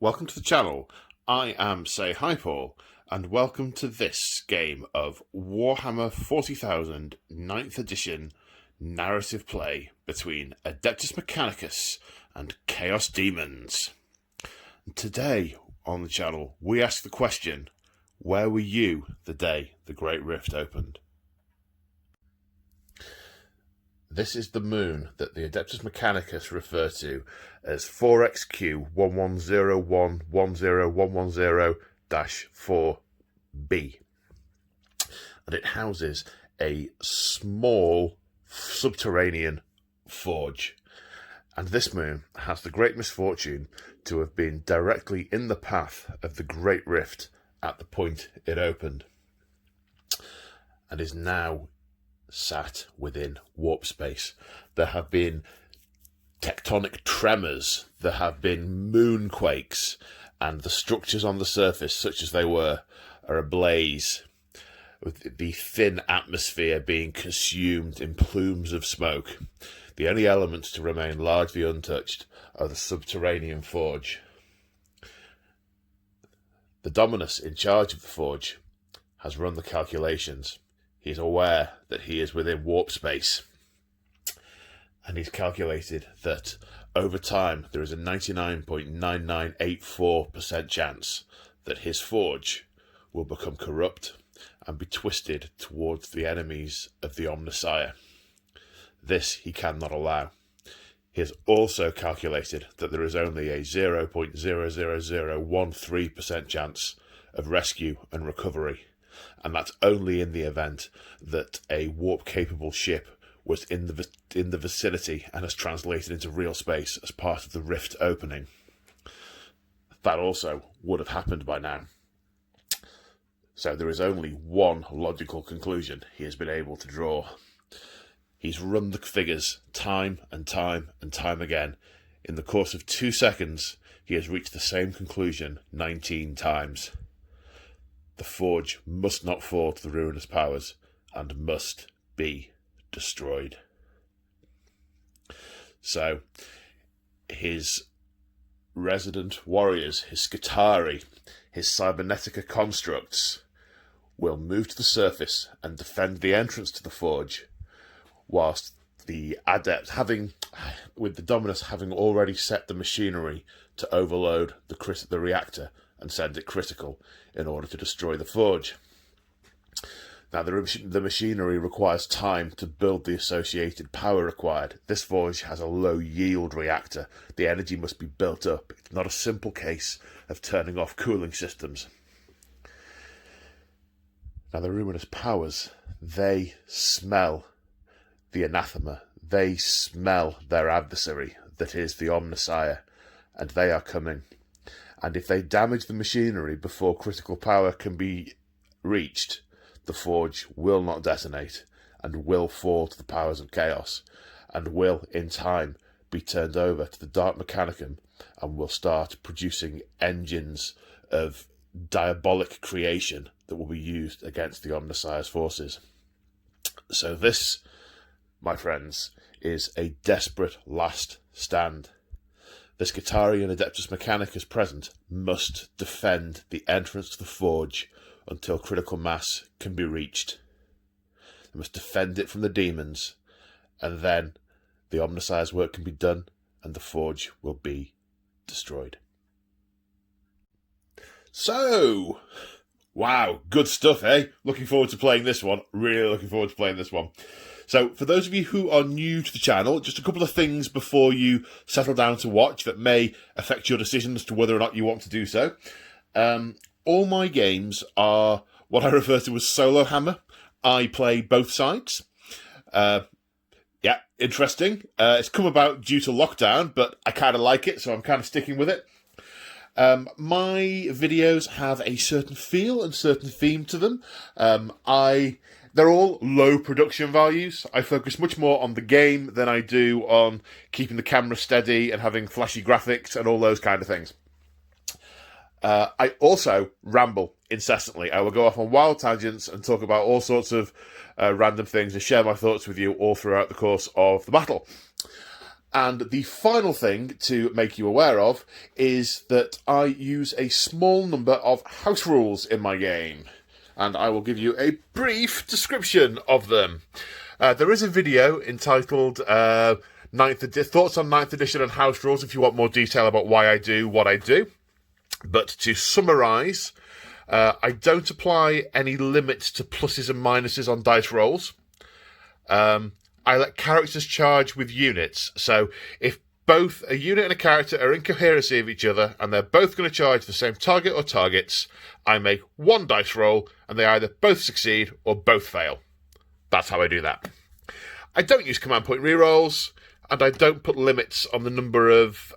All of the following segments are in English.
welcome to the channel. I am Say Hi Paul, and welcome to this game of Warhammer 40,000 9th edition narrative play between Adeptus Mechanicus and Chaos Demons. Today on the channel, we ask the question, where were you the day the Great Rift opened? This is the moon that the Adeptus Mechanicus refer to as 4XQ1101101110-4B. And it houses a small subterranean forge. And this moon has the great misfortune to have been directly in the path of the Great Rift at the point it opened, and is now sat within warp space. There have been tectonic tremors, there have been moonquakes, and the structures on the surface, such as they were, are ablaze, with the thin atmosphere being consumed in plumes of smoke. The only elements to remain largely untouched are the subterranean forge. The Dominus in charge of the forge has run the calculations. He is aware that he is within warp space, and he's calculated that over time there is a 99.9984% chance that his forge will become corrupt and be twisted towards the enemies of the Omnissiah. This he cannot allow. He has also calculated that there is only a 0.00013% chance of rescue and recovery, and that's only in the event that a warp-capable ship was in the vicinity and has translated into real space as part of the rift opening. That also would have happened by now. So there is only one logical conclusion he has been able to draw. He's run the figures time and time and time again. In the course of 2 seconds, he has reached the same conclusion 19 times. The forge must not fall to the ruinous powers and must be destroyed. So, his resident warriors, his Scutari, his Cybernetica constructs, will move to the surface and defend the entrance to the forge, whilst the adept, with the Dominus having already set the machinery to overload the reactor and send it critical in order to destroy the forge. Now, the machinery requires time to build the associated power required. This forge has a low-yield reactor. The energy must be built up. It's not a simple case of turning off cooling systems. Now, the ruinous powers, they smell the anathema. They smell their adversary, that is the Omnissiah, and they are coming. And if they damage the machinery before critical power can be reached, the forge will not detonate and will fall to the powers of chaos, and will, in time, be turned over to the Dark Mechanicum and will start producing engines of diabolic creation that will be used against the Omnissiah's forces. So this, my friends, is a desperate last stand. The Scutari and Adeptus Mechanicus present must defend the entrance to the forge until critical mass can be reached. They must defend it from the demons, and then the Omnissiah's work can be done and the forge will be destroyed. So, wow, good stuff, eh? Looking forward to playing this one. Really looking forward to playing this one. So, for those of you who are new to the channel, just a couple of things before you settle down to watch that may affect your decision as to whether or not you want to do so. All my games are what I refer to as solo hammer. I play both sides. Yeah, interesting. It's come about due to lockdown, but I kind of like it, so I'm kind of sticking with it. My videos have a certain feel and certain theme to them. They're all low production values. I focus much more on the game than I do on keeping the camera steady and having flashy graphics and all those kind of things. I also ramble incessantly. I will go off on wild tangents and talk about all sorts of random things and share my thoughts with you all throughout the course of the battle. And the final thing to make you aware of is that I use a small number of house rules in my game, and I will give you a brief description of them. There is a video entitled Thoughts on 9th Edition and House Rules if you want more detail about why I do what I do. But to summarise, I don't apply any limits to pluses and minuses on dice rolls. I let characters charge with units. So if both a unit and a character are in coherency of each other and they're both going to charge the same target or targets, I make one dice roll and they either both succeed or both fail. That's how I do that. I don't use command point rerolls, and I don't put limits on the number of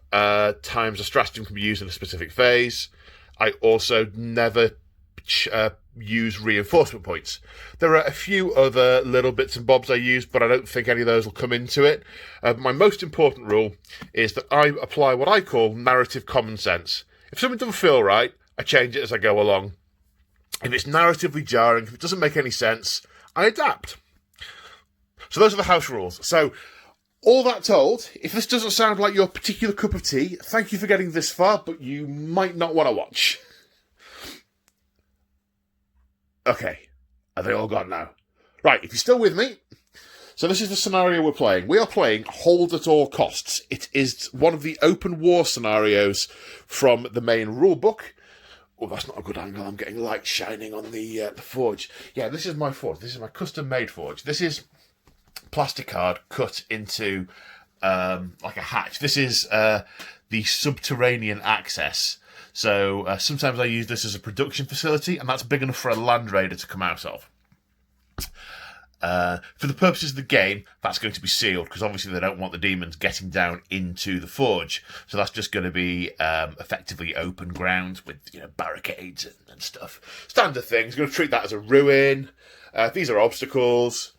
times a stratagem can be used in a specific phase. I also never use reinforcement points. There are a few other little bits and bobs I use, but I don't think any of those will come into it. My most important rule is that I apply what I call narrative common sense. If something doesn't feel right, I change it as I go along. If it's narratively jarring, if it doesn't make any sense, I adapt. So those are the house rules. So all that told, if this doesn't sound like your particular cup of tea, thank you for getting this far, but you might not want to watch. Okay, are they all gone now? Right, if you're still with me, so this is the scenario we're playing. We are playing Hold at All Costs. It is one of the open war scenarios from the main rulebook. Oh, that's not a good angle. I'm getting light shining on the forge. Yeah, this is my forge. This is my custom-made forge. This is plastic card cut into like a hatch. This is the subterranean access. So sometimes I use this as a production facility, and that's big enough for a land raider to come out of. For the purposes of the game, that's going to be sealed, because obviously they don't want the demons getting down into the forge. So that's just going to be effectively open ground with barricades and stuff. Standard things. Going to treat that as a ruin. These are obstacles.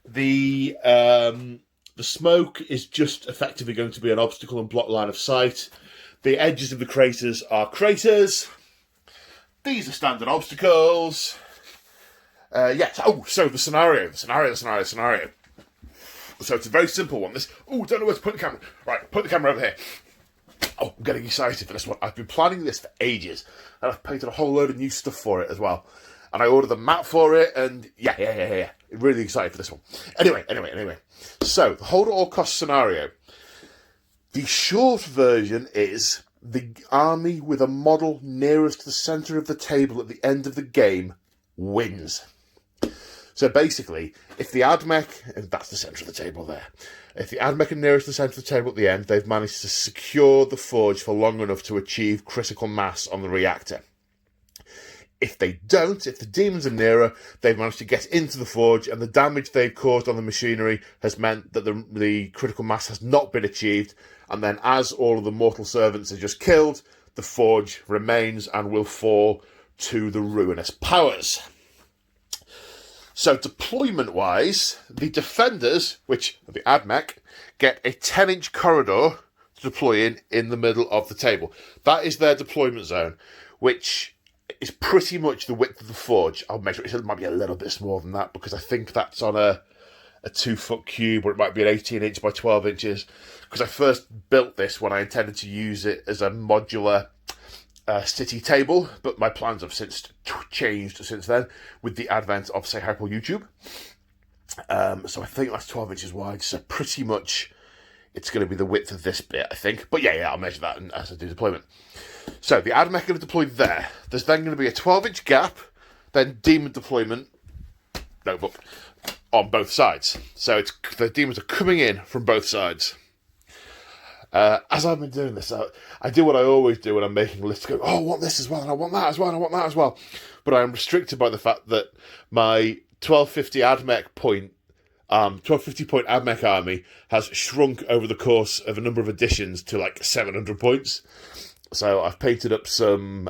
The smoke is just effectively going to be an obstacle and block line of sight. The edges of the craters are craters. These are standard obstacles. So the scenario. So it's a very simple one. Don't know where to put the camera. Right, put the camera over here. Oh, I'm getting excited for this one. I've been planning this for ages, and I've painted a whole load of new stuff for it as well. And I ordered the map for it, and yeah. Really excited for this one. Anyway. So, the hold at all cost scenario. The short version is the army with a model nearest to the centre of the table at the end of the game wins. So basically, if the Admech, and that's the centre of the table there, if the Admech are nearest to the centre of the table at the end, they've managed to secure the forge for long enough to achieve critical mass on the reactor. If they don't, if the demons are nearer, they've managed to get into the forge, and the damage they've caused on the machinery has meant that the critical mass has not been achieved, and then as all of the mortal servants are just killed, the forge remains and will fall to the ruinous powers. So deployment-wise, the defenders, which are the Admech, get a 10-inch corridor to deploy in the middle of the table. That is their deployment zone, which is pretty much the width of the forge. I'll measure it. It might be a little bit smaller than that, because I think that's on a 2-foot cube, or it might be an 18-inch by 12 inches. Because I first built this when I intended to use it as a modular city table, but my plans have since changed since then with the advent of, say, Hyper YouTube. So I think that's 12 inches wide. So pretty much it's going to be the width of this bit, I think. But yeah, I'll measure that as I do deployment. So the Admech are going to deploy there. There's then going to be a 12-inch gap, then demon deployment, notebook, on both sides. So the demons are coming in from both sides. As I've been doing this, I do what I always do when I'm making lists. Go, I want this as well, and I want that as well, and I want that as well. But I am restricted by the fact that my 1250 point Admech army has shrunk over the course of a number of editions to like 700 points. So I've painted up some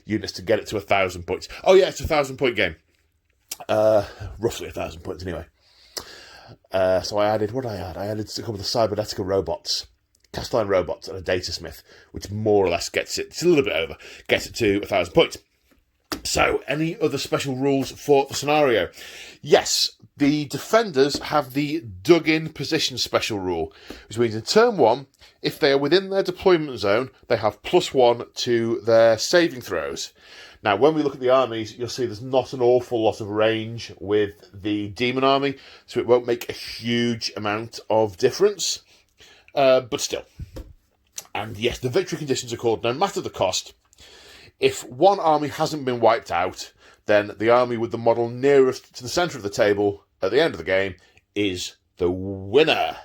units to get it to 1,000 points. Oh yeah, it's a 1,000-point game. Roughly 1,000 points anyway. So I added, what did I add? I added a couple of the cybernetica robots, cast iron robots, and a data smith, which more or less gets it, it's a little bit over, gets it to 1,000 points. So, any other special rules for the scenario? Yes, The defenders have the dug-in position special rule, which means in turn 1, if they are within their deployment zone, they have +1 to their saving throws. Now, when we look at the armies, you'll see there's not an awful lot of range with the demon army, so it won't make a huge amount of difference, but still. And yes, the victory conditions are called no matter the cost. If one army hasn't been wiped out, then the army with the model nearest to the centre of the table at the end of the game is the winner.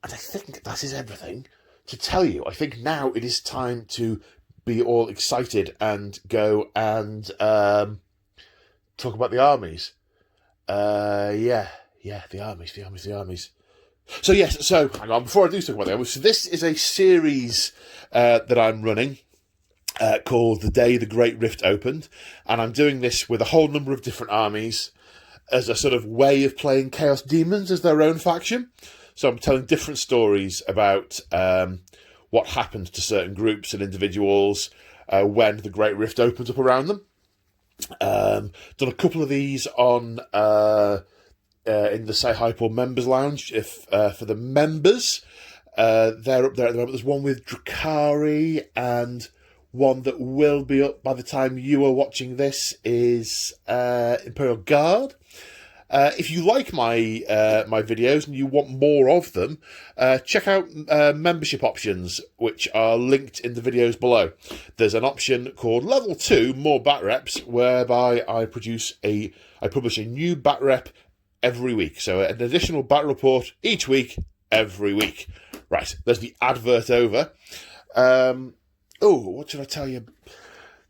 And I think that is everything to tell you. I think now it is time to be all excited and go and talk about the armies. The armies. So yes, hang on, before I do talk about the armies, so this is a series that I'm running called The Day the Great Rift Opened, and I'm doing this with a whole number of different armies as a sort of way of playing Chaos Demons as their own faction. So I'm telling different stories about what happened to certain groups and individuals when the Great Rift opens up around them. Done a couple of these on in the Say Hi Paul Members Lounge. If for the members, they're up there at the moment. There's one with Drakari, and one that will be up by the time you are watching this is Imperial Guard. If you like my videos and you want more of them, check out membership options, which are linked in the videos below. There's an option called Level 2, More Bat Reps, whereby I publish a new bat rep every week. So an additional bat report each week, every week. Right, there's the advert over. What should I tell you?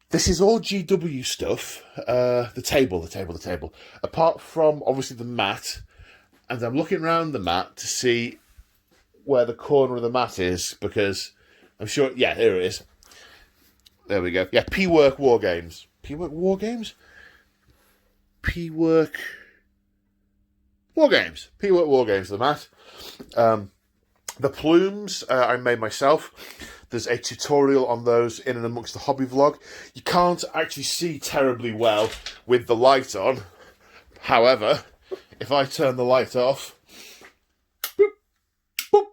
This is all GW stuff. The table. Apart from, obviously, the mat. And I'm looking around the mat to see where the corner of the mat is, because I'm sure... Yeah, here it is. There we go. Yeah, P-Work War Games. P-Work War Games? P-Work War Games, the mat. The plumes I made myself. There's a tutorial on those in and amongst the hobby vlog. You can't actually see terribly well with the light on. However, if I turn the light off, boop, boop,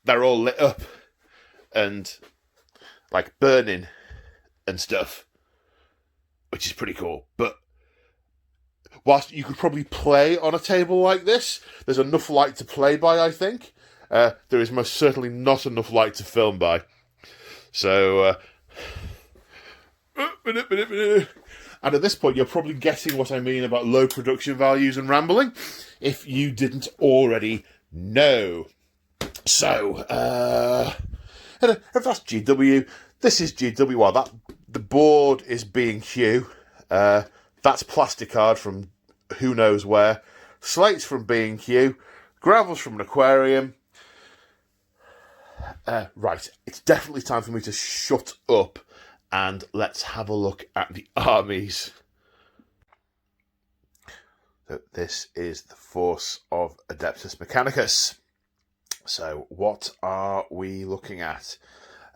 they're all lit up and like burning and stuff, which is pretty cool. But whilst you could probably play on a table like this, there's enough light to play by, I think. There is most certainly not enough light to film by. So, and at this point, you're probably getting what I mean about low production values and rambling, if you didn't already know. So, if that's GW, this is GW. Well, the board is B&Q. That's plasticard from who knows where. Slates from B&Q. Gravels from an aquarium. Right, it's definitely time for me to shut up and let's have a look at the armies. So this is the force of Adeptus Mechanicus. So what are we looking at?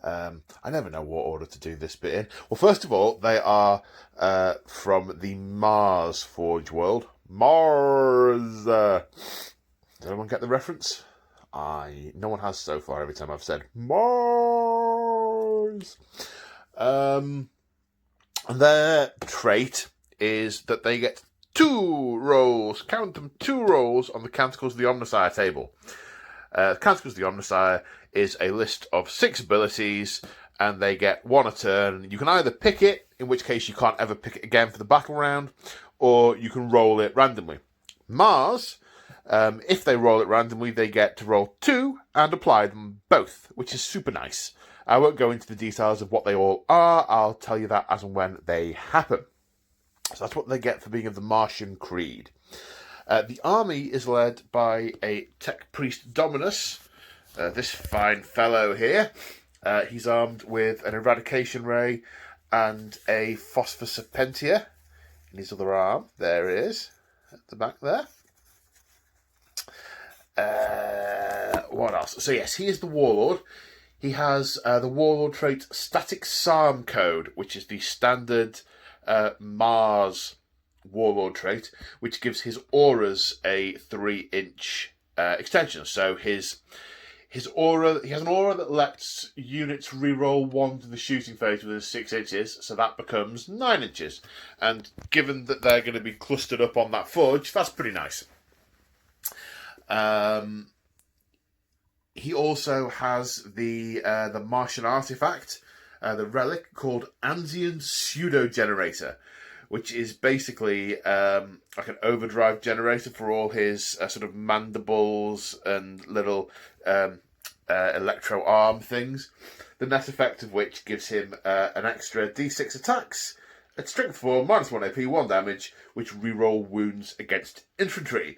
I never know what order to do this bit in. Well, first of all, they are from the Mars Forge world. Mars! Did anyone get the reference? No one has so far every time I've said Mars. And their trait is that they get 2 rolls, count them, 2 rolls on the Canticles of the Omnissiah table. Canticles of the Omnissiah is a list of 6 abilities, and they get 1 a turn. You can either pick it, in which case you can't ever pick it again for the battle round, or you can roll it randomly. Mars, if they roll it randomly, they get to roll 2 and apply them both, which is super nice. I won't go into the details of what they all are. I'll tell you that as and when they happen. So that's what they get for being of the Martian Creed. The army is led by a Tech Priest Dominus, this fine fellow here. He's armed with an Eradication Ray and a Phosphor Serpentia in his other arm. There it is, at the back there. What else? So yes, he is the Warlord. He has the Warlord trait Static Psalm Code, which is the standard Mars Warlord trait, which gives his auras a 3-inch extension. So his aura, he has an aura that lets units reroll 1 to the shooting phase within 6 inches, so that becomes 9 inches. And given that they're going to be clustered up on that forge, that's pretty nice. He also has the Martian artifact, the relic called Anzian Pseudo Generator, which is basically like an overdrive generator for all his sort of mandibles and little electro arm things. The net effect of which gives him an extra D6 attacks at strength 4, -1 AP, 1 damage, which reroll wounds against infantry.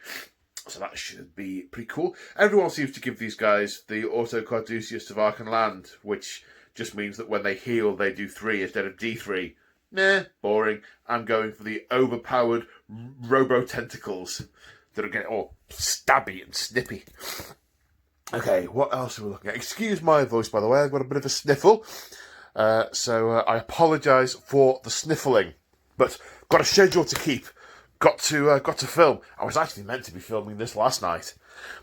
So that should be pretty cool. Everyone seems to give these guys the Auto Carduceus of Ark and Land, which just means that when they heal, they do 3 instead of D3. Nah, boring. I'm going for the overpowered robo-tentacles that are getting all stabby and snippy. Okay, what else are we looking at? Excuse my voice, by the way. I've got a bit of a sniffle. So I apologise for the sniffling. But got a schedule to keep. Got to film. I was actually meant to be filming this last night.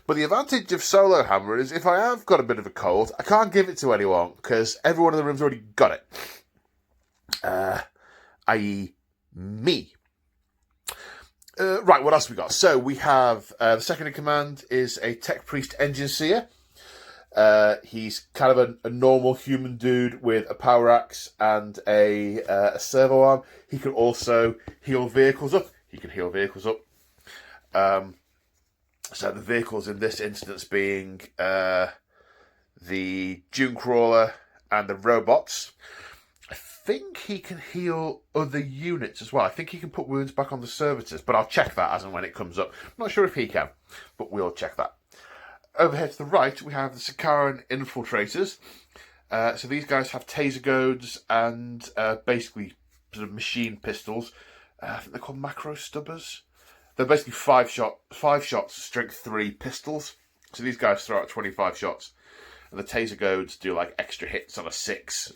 But the advantage of Solo Hammer is if I have got a bit of a cold, I can't give it to anyone because everyone in the room's already got it. I.e. me. Right, what else we got? So we have the second in command is a Tech Priest Engine Seer. He's kind of a normal human dude with a power axe and a servo arm. He can also heal vehicles up. So the vehicles in this instance being the Dune Crawler and the robots. I think he can heal other units as well. I think he can put wounds back on the servitors, but I'll check that as and when it comes up. I'm not sure if he can, but we'll check that. Over here to the right, we have the Sakaran Infiltrators. So these guys have taser goads and basically sort of machine pistols. I think they're called macro stubbers. They're basically 5 shots, strength 3 pistols. So these guys throw out 25 shots. And the taser goads do like extra hits on a 6.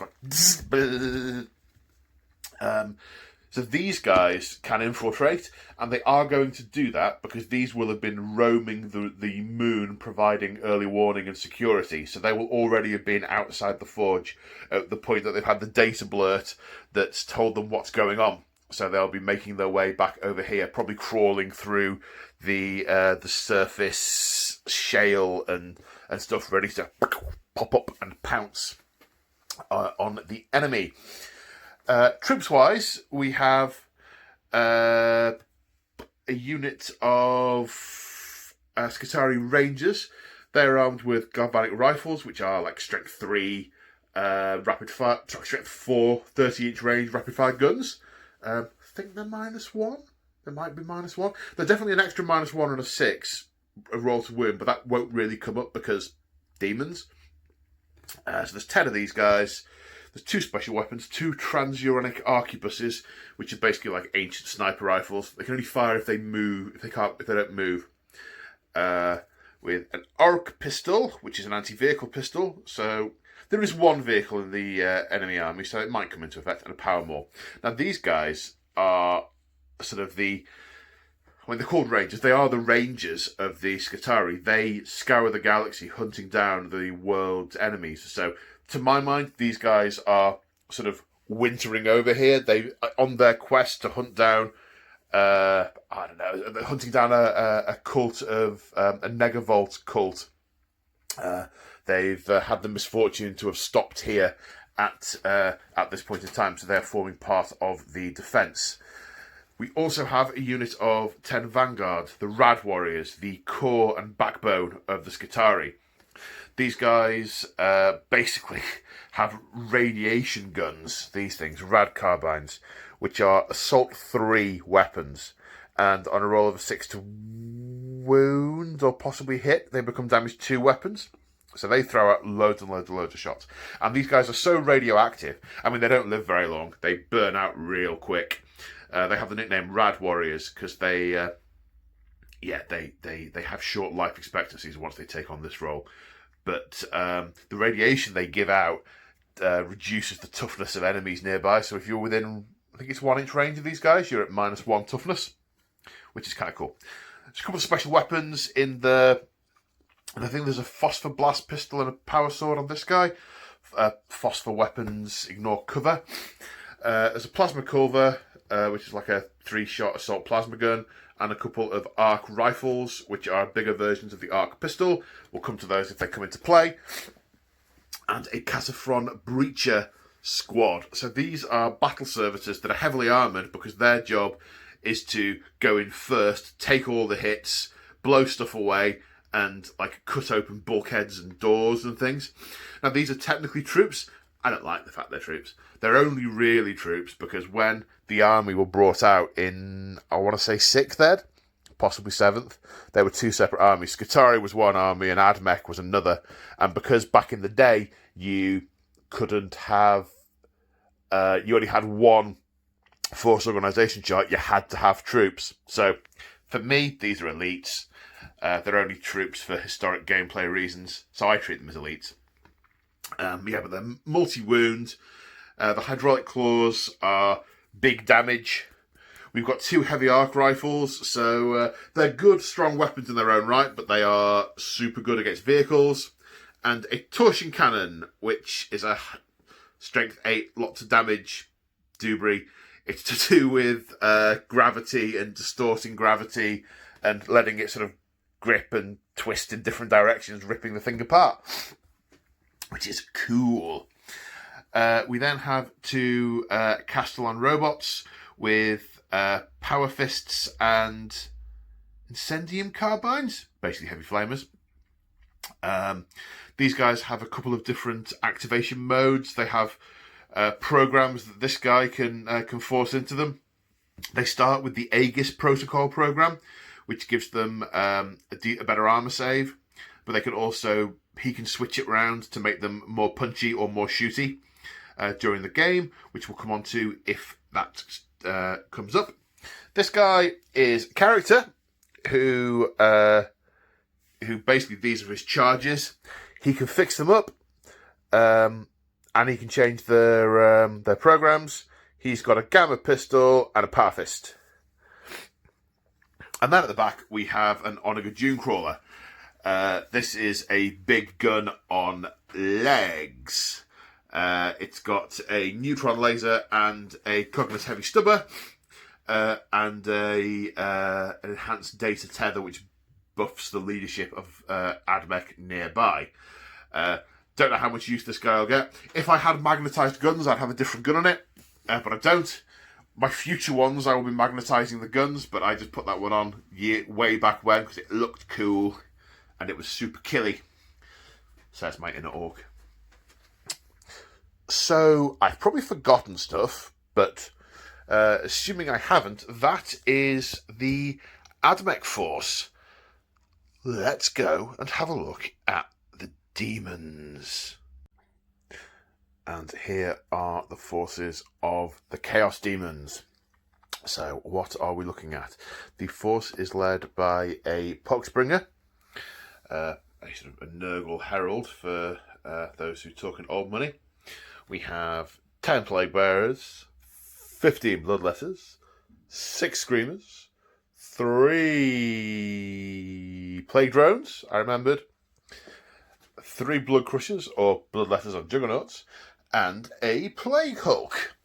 So these guys can infiltrate, and they are going to do that because these will have been roaming the moon, providing early warning and security. So they will already have been outside the forge at the point that they've had the data blurt that's told them what's going on. So they'll be making their way back over here, probably crawling through the surface shale and stuff, ready to pop up and pounce on the enemy. Troops-wise, we have a unit of Skitarii Rangers. They're armed with galvanic rifles, which are like strength 3, strength 4, 30-inch range rapid-fire guns. I think they're -1. They might be -1. They're definitely an extra -1 on a 6, a roll to win, but that won't really come up because demons. So there's 10 of these guys. There's 2 special weapons, 2 transuranic arquebuses, which are basically like ancient sniper rifles. They can only fire if they move, if they don't move. With an Orc pistol, which is an anti-vehicle pistol. So there is 1 vehicle in the enemy army, so it might come into effect, and a power maul. Now these guys are sort of they're called Rangers. They are the Rangers of the Skitarii. They scour the galaxy hunting down the world's enemies. So to my mind, these guys are sort of wintering over here. They on their quest to hunt down, hunting down a cult of a Negavolt cult. They've had the misfortune to have stopped here at this point in time, so they're forming part of the defence. We also have a unit of 10 Vanguard, the Rad Warriors, the core and backbone of the Skitarii. These guys basically have radiation guns, these things, rad carbines, which are assault 3 weapons. And on a roll of a 6 to wound or possibly hit, they become damaged 2 weapons. So they throw out loads and loads and loads of shots. And these guys are so radioactive. I mean, they don't live very long. They burn out real quick. They have the nickname Rad Warriors because they have short life expectancies once they take on this role. But the radiation they give out reduces the toughness of enemies nearby. So if you're within think it's 1 inch range of these guys. You're at -1 toughness, which is kind of cool. There's a couple of special weapons in the... And I think there's a phosphor blast pistol and a power sword on this guy. Phosphor weapons ignore cover. There's a plasma culver, which is like a 3-shot assault plasma gun, and a couple of arc rifles, which are bigger versions of the arc pistol. We'll come to those if they come into play. And a Casafron Breacher squad. So these are battle servitors that are heavily armoured because their job is to go in first, take all the hits, blow stuff away, and like cut open bulkheads and doors and things. Now these are technically troops. I don't like the fact they're troops. They're only really troops because when the army were brought out in, I want to say 6th Ed, possibly 7th, there were 2 separate armies. Scutari was one army and Admech was another. And because back in the day you couldn't have, you only had one force organisation chart, you had to have troops. So for me, these are elites. They're only troops for historic gameplay reasons, so I treat them as elites. But they're multi-wound. The hydraulic claws are big damage. We've got 2 heavy arc rifles, so they're good, strong weapons in their own right, but they are super good against vehicles. And a torsion cannon, which is a strength 8, lots of damage, debris. It's to do with gravity and distorting gravity and letting it sort of grip and twist in different directions, ripping the thing apart, which is cool. We then have 2 Castellan robots with power fists and incendium carbines, basically heavy flamers. These guys have a couple of different activation modes. They have programs that this guy can force into them. They start with the Aegis protocol program, which gives them a better armor save, but they can also, he can switch it around to make them more punchy or more shooty during the game, which we'll come on to if that comes up. This guy is a character who basically, these are his charges. He can fix them up, and he can change their programs. He's got a gamma pistol and a power fist. And then at the back, we have an Onaga Dune Crawler. This is a big gun on legs. It's got a neutron laser and a Cognos heavy stubber, and an enhanced data tether, which buffs the leadership of Admech nearby. Don't know how much use this guy will get. If I had magnetised guns, I'd have a different gun on it, but I don't. My future ones, I will be magnetising the guns, but I just put that one on way back when because it looked cool and it was super killy. Says my inner orc. So, I've probably forgotten stuff, but assuming I haven't, that is the Admech force. Let's go and have a look at the demons. And here are the forces of the Chaos Demons. So, what are we looking at? The force is led by a Poxbringer, a sort of a Nurgle herald for those who talk in old money. We have 10 Plague Bearers, 15 Bloodletters, 6 Screamers, 3 Plague Drones, I remembered, 3 Blood Crushers, or Bloodletters on Juggernauts, and a Plague Hulk.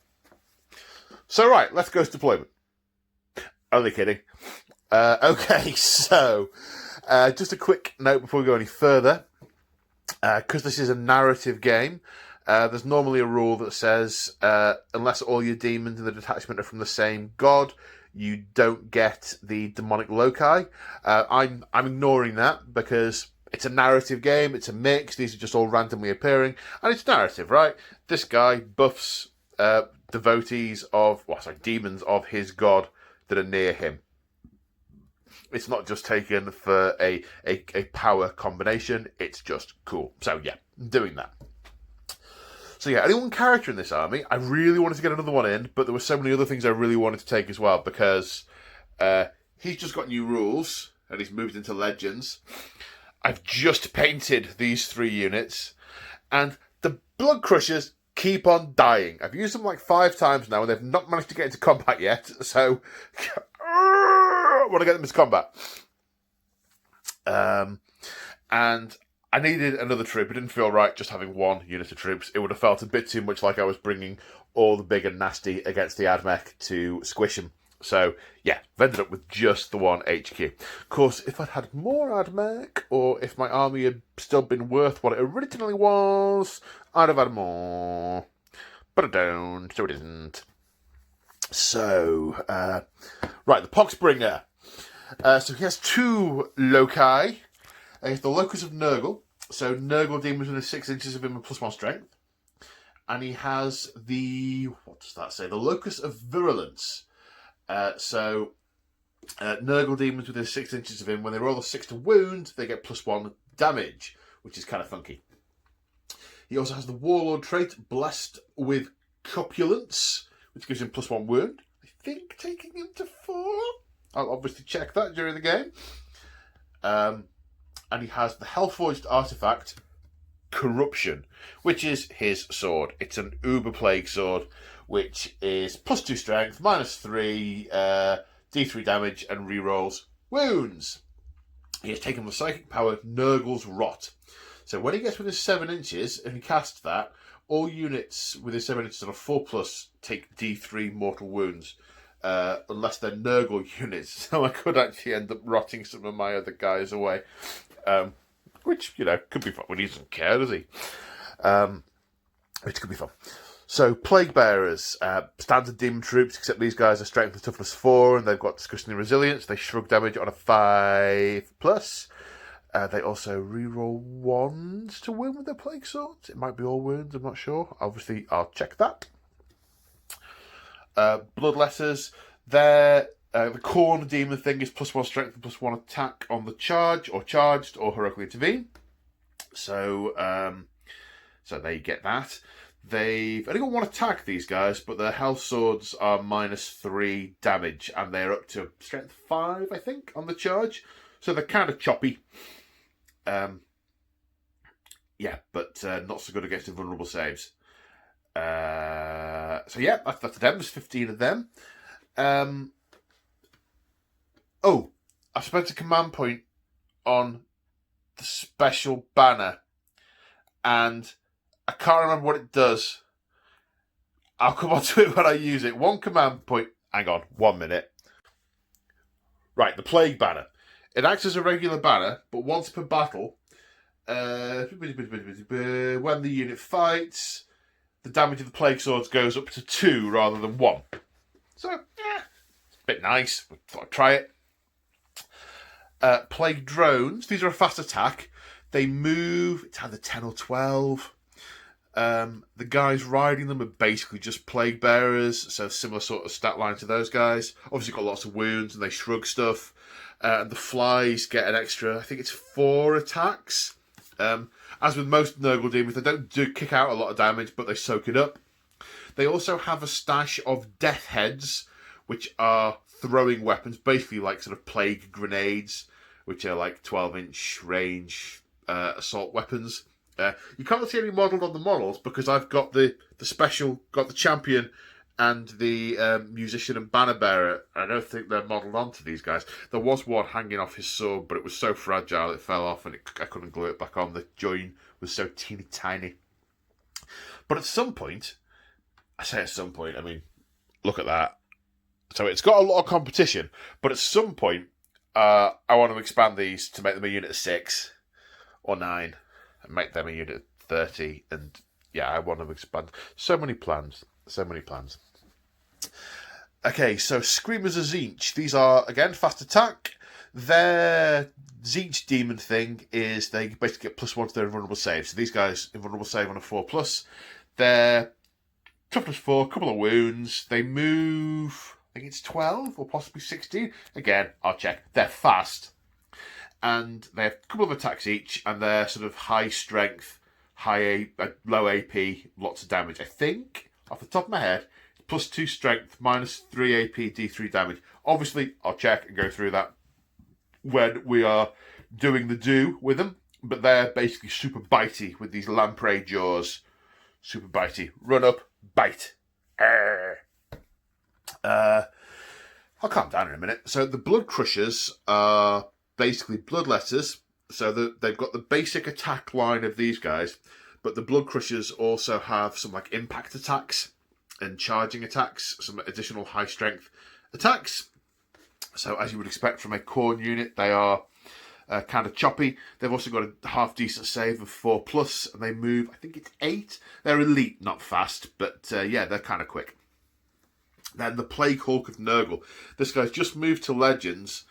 So, right, let's go to deployment. Only kidding. Okay, so, just a quick note before we go any further. Because this is a narrative game, there's normally a rule that says, unless all your demons in the detachment are from the same god, you don't get the demonic loci. I'm ignoring that because it's a narrative game, it's a mix, these are just all randomly appearing, and it's narrative, right? This guy buffs devotees of, demons of his god that are near him. It's not just taken for a power combination, it's just cool. So yeah, I'm doing that. So yeah, only one character in this army. I really wanted to get another one in, but there were so many other things I really wanted to take as well, because he's just got new rules, and he's moved into Legends. I've just painted these 3 units, and the Blood Crushers keep on dying. I've used them like 5 times now, and they've not managed to get into combat yet, so I want to get them into combat. And I needed another troop. It didn't feel right just having one unit of troops. It would have felt a bit too much like I was bringing all the big and nasty against the Admech to squish them. So, yeah, I've ended up with just the one HQ. Of course, if I'd had more Admech, or if my army had still been worth what it originally was, I'd have had more. But I don't, so it isn't. So, right, the Poxbringer. So he has 2 loci. He has the locus of Nurgle. So Nurgle demons within 6 inches of him with +1 strength. And he has the, what does that say? The locus of virulence. Nurgle demons within 6 inches of him, when they roll a 6 to wound, they get +1 damage, which is kind of funky. He also has the Warlord trait, blessed with Copulence, which gives him +1 wound. I think taking him to 4. I'll obviously check that during the game. And he has the Hellforged artifact, Corruption, which is his sword. It's an Uber Plague sword, which is +2 strength, -3, D3 damage, and rerolls wounds. He has taken the psychic power Nurgle's Rot. So when he gets within 7 inches and he casts that, all units within 7 inches on a 4+ take D3 mortal wounds, unless they're Nurgle units. So I could actually end up rotting some of my other guys away. Which, you know, could be fun. Well, he doesn't care, does he? Which could be fun. So, Plague Bearers, standard demon troops, except these guys are strength and toughness 4, and they've got disgusting and resilience. They shrug damage on a 5+. They also reroll wands to wound with their plague swords. It might be all wounds, I'm not sure. Obviously, I'll check that. Bloodletters, they're the corn demon thing is +1 strength and +1 attack on the charge, or charged, or heroically intervene. So they get that. They've only got 1 attack, these guys, but their health swords are -3 damage, and they're up to strength 5, I think, on the charge. So they're kind of choppy. Yeah, but not so good against invulnerable saves. So yeah, that's them. There's 15 of them. Oh, I've spent a command point on the special banner, and I can't remember what it does. I'll come on to it when I use it. 1 command point. Hang on, 1 minute. Right, the Plague Banner. It acts as a regular banner, but once per battle, when the unit fights, the damage of the Plague Swords goes up to 2 rather than 1. So, yeah, it's a bit nice. I thought I'd try it. Plague Drones. These are a fast attack. They move. It's either 10 or 12. The guys riding them are basically just Plague Bearers, so similar sort of stat line to those guys. Obviously got lots of wounds and they shrug stuff. And the flies get an extra, I think it's 4 attacks. As with most Nurgle demons, they don't kick out a lot of damage, but they soak it up. They also have a stash of death heads, which are throwing weapons, basically like sort of plague grenades, which are like 12-inch range assault weapons. You can't see any modelled on the models because I've got the special, got the champion and the musician and banner bearer. I don't think they're modelled onto these guys. There was one hanging off his sword, but it was so fragile it fell off and I couldn't glue it back on. The join was so teeny tiny. But at some point, I say at some point, I mean, look at that. So it's got a lot of competition, but at some point, I want to expand these to make them a unit of 6 or 9 and make them a unit of 30. And yeah, I want to expand. So many plans. So many plans. Okay, so Screamers of Tzeentch. These are, again, fast attack. Their Tzeentch demon thing is they basically get +1 to their invulnerable save. So these guys, invulnerable save on a 4+. They're toughness 4, couple of wounds. They move, I think it's 12 or possibly 16. Again, I'll check. They're fast. And they have a couple of attacks each, and they're sort of high strength, low AP, lots of damage. I think, off the top of my head, +2 strength, -3 AP, D3 damage. Obviously, I'll check and go through that when we are doing the do with them. But they're basically super bitey with these lamprey jaws. super bitey. Run up, bite. I'll calm down in a minute. So the Blood Crushers are basically bloodletters. So they've got the basic attack line of these guys, but the Blood Crushers also have some like impact attacks and charging attacks, some additional high strength attacks. So as you would expect from a Khorne unit, they are kind of choppy. They've also got a half decent save of 4+, and they move, I think it's 8. They're elite, not fast, but yeah, they're kind of quick. Then the Plague Hawk of Nurgle. This guy's just moved to Legends,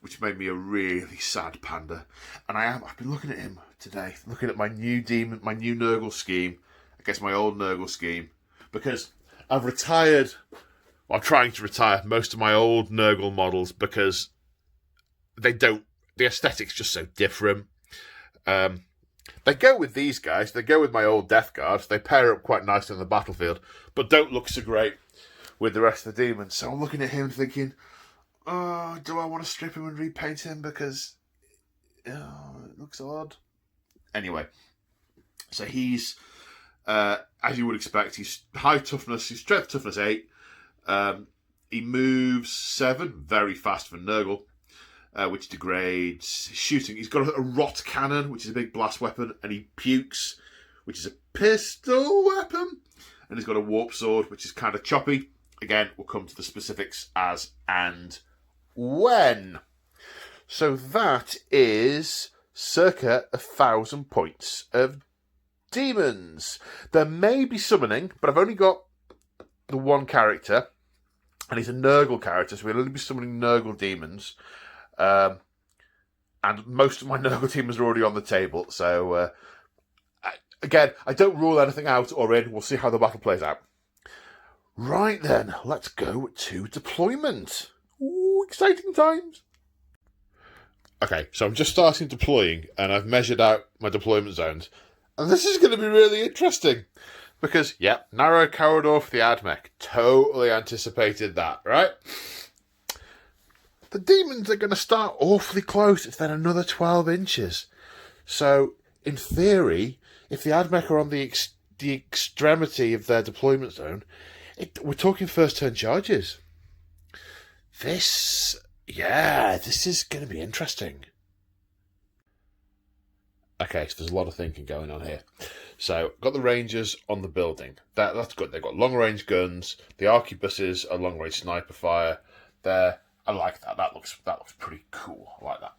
which made me a really sad panda. And I've been looking at him today, looking at my new demon, my new Nurgle scheme against my old Nurgle scheme, because I've retired. Well, I'm trying to retire most of my old Nurgle models because the aesthetic's just so different. They go with these guys, they go with my old Death Guard, they pair up quite nicely on the battlefield, but don't look so great with the rest of the demons. So I'm looking at him thinking, oh, do I want to strip him and repaint him because it looks odd? Anyway, so he's, as you would expect, he's high toughness, he's strength toughness 8. He moves 7, very fast for Nurgle, which degrades shooting. He's got a rot cannon, which is a big blast weapon, and he pukes, which is a pistol weapon. And he's got a warp sword, which is kind of choppy. Again, we'll come to the specifics as and when. So that is circa 1,000 points of demons. There may be summoning, but I've only got the one character, and he's a Nurgle character, so we'll only be summoning Nurgle demons. And most of my Nurgle demons are already on the table, so again, I don't rule anything out or in. We'll see how the battle plays out. Right then, let's go to deployment. Ooh, exciting times. Okay, so I'm just starting deploying, and I've measured out my deployment zones. And this is going to be really interesting. Because, yeah, narrow corridor for the Admech. Totally anticipated that, right? The demons are going to start awfully close. It's then another 12 inches. So, in theory, if the Admech are on the extremity of their deployment zone, we're talking first turn charges. This is going to be interesting. Okay, so there's a lot of thinking going on here. So, got the Rangers on the building. That's good. They've got long-range guns. The arquebuses are long-range sniper fire. I like that. That looks pretty cool. I like that.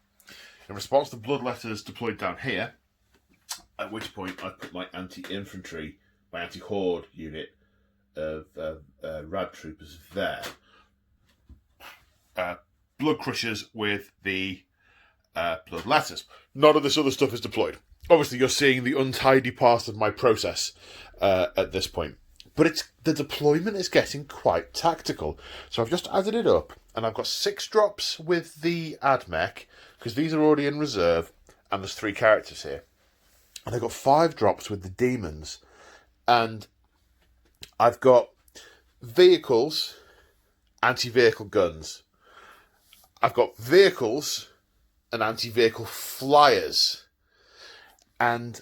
In response, the Bloodletters deployed down here, at which point I put my anti-infantry, my anti-horde unit of Rad Troopers there. Blood Crushers with the Bloodletters. None of this other stuff is deployed. Obviously, you're seeing the untidy part of my process at this point. But the deployment is getting quite tactical. So I've just added it up, and I've got 6 drops with the Admech, because these are already in reserve, and there's 3 characters here. And I've got 5 drops with the demons. And I've got vehicles, anti-vehicle guns. I've got vehicles and anti-vehicle flyers. And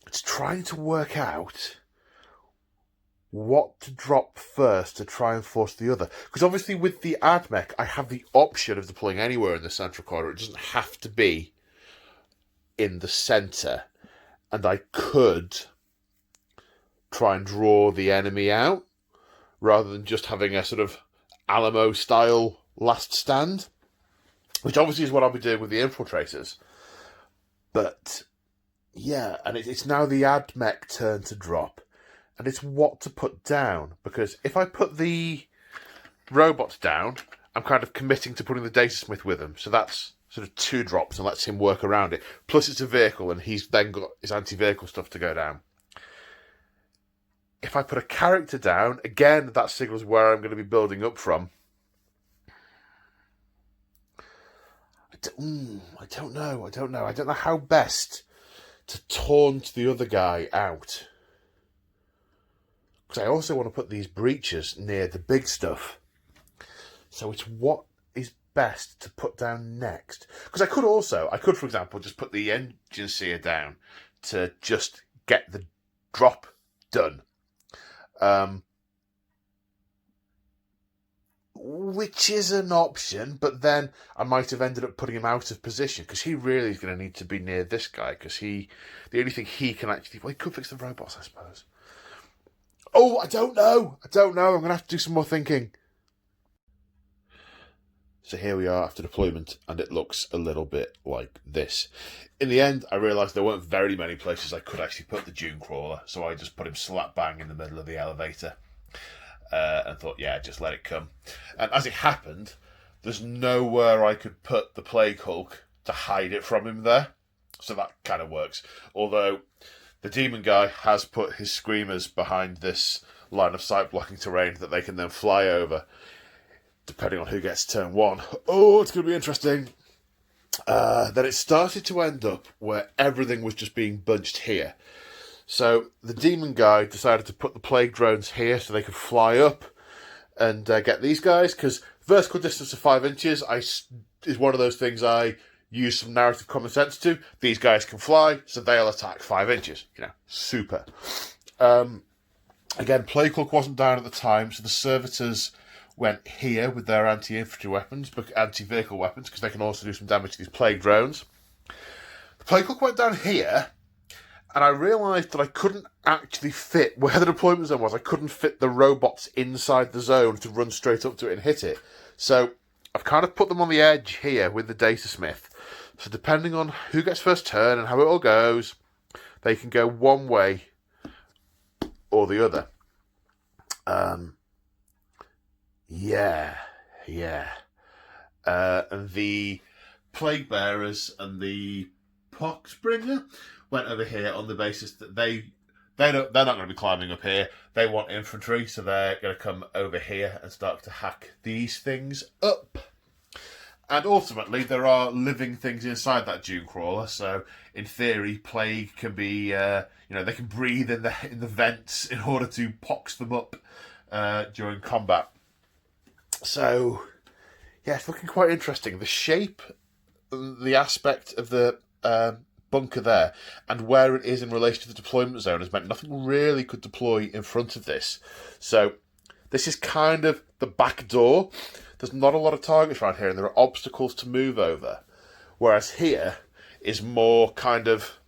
it's trying to work out what to drop first to try and force the other. Because obviously with the Admech, I have the option of deploying anywhere in the central corridor. It doesn't have to be in the centre. And I could try and draw the enemy out, rather than just having a sort of Alamo-style last stand. Which obviously is what I'll be doing with the Infiltrators. But, yeah, and it's now the Admech turn to drop. And it's what to put down. Because if I put the robots down, I'm kind of committing to putting the Datasmith with them. So that's sort of 2 drops and lets him work around it. Plus it's a vehicle and he's then got his anti-vehicle stuff to go down. If I put a character down, again, that signals where I'm going to be building up from. I don't know. I don't know how best to taunt the other guy out. Because I also want to put these breaches near the big stuff. So it's what is best to put down next. Because I could, for example, just put the engine seer down to just get the drop, done. Which is an option, but then I might have ended up putting him out of position, because he really is going to need to be near this guy, because the only thing he can actually... Well, he could fix the robots, I suppose. Oh, I don't know. I'm going to have to do some more thinking. So here we are after deployment, and it looks a little bit like this. In the end, I realised there weren't very many places I could actually put the Dune Crawler, so I just put him slap bang in the middle of the elevator. And thought, yeah, just let it come. And as it happened, there's nowhere I could put the Plague Hulk to hide it from him there. So that kind of works. Although the Demon guy has put his Screamers behind this line of sight blocking terrain that they can then fly over, depending on who gets turn 1. Oh, it's going to be interesting. Then it started to end up where everything was just being bunched here. So the Demon guy decided to put the Plague drones here so they could fly up and get these guys, because vertical distance of 5 inches is one of those things I use some narrative common sense to. These guys can fly, so they'll attack 5 inches. Super. Again, Plague Hulk wasn't down at the time, so the servitors went here with their anti-infantry weapons, anti-vehicle weapons, because they can also do some damage to these Plague drones. The Plague Hulk went down here, and I realised that I couldn't actually fit where the deployment zone was. I couldn't fit the robots inside the zone to run straight up to it and hit it. So I've kind of put them on the edge here with the Data Smith. So depending on who gets first turn and how it all goes, they can go one way or the other. And the Plague Bearers and the Poxbringer went over here on the basis that they're not going to be climbing up here. They want infantry, so they're going to come over here and start to hack these things up. And ultimately, there are living things inside that Dune Crawler, so in theory, Plague can be, they can breathe in the vents in order to pox them up during combat. So, yeah, it's looking quite interesting. The shape, the aspect of the bunker there, and where it is in relation to the deployment zone has meant nothing really could deploy in front of this. So this is kind of the back door. There's not a lot of targets around here, and there are obstacles to move over. Whereas here is more kind of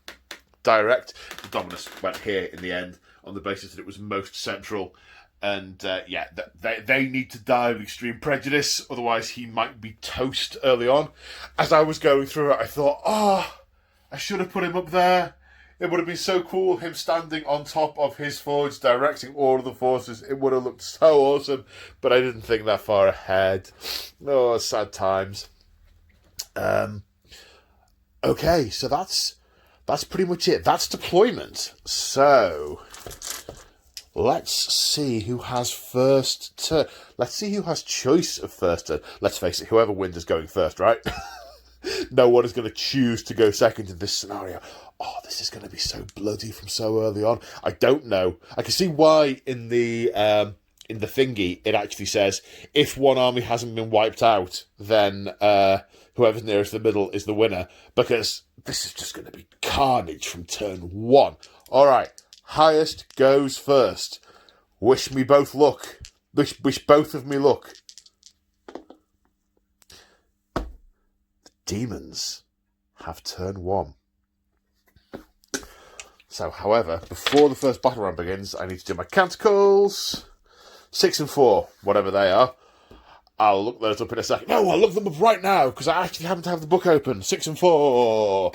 direct. The Dominus went here in the end on the basis that it was most central. And they need to die with extreme prejudice, otherwise he might be toast early on. As I was going through it, I thought, I should have put him up there. It would have been so cool, him standing on top of his forge, directing all of the forces. It would have looked so awesome, but I didn't think that far ahead. Oh, sad times. Okay, so that's pretty much it. That's deployment. So let's see who has first turn. Let's see who has choice of first turn. Let's face it, whoever wins is going first, right? No one is going to choose to go second in this scenario. Oh, this is going to be so bloody from so early on. I don't know. I can see why in the thingy it actually says if one army hasn't been wiped out, then whoever's nearest the middle is the winner, because this is just going to be carnage from turn 1. All right, highest goes first. Wish me both luck. Wish both of me luck. Demons have turn 1. So, however, before the first battle round begins, I need to do my canticles. 6 and 4, whatever they are. I'll look those up in a second. No, I'll look them up right now, because I actually happen to have the book open. 6 and 4.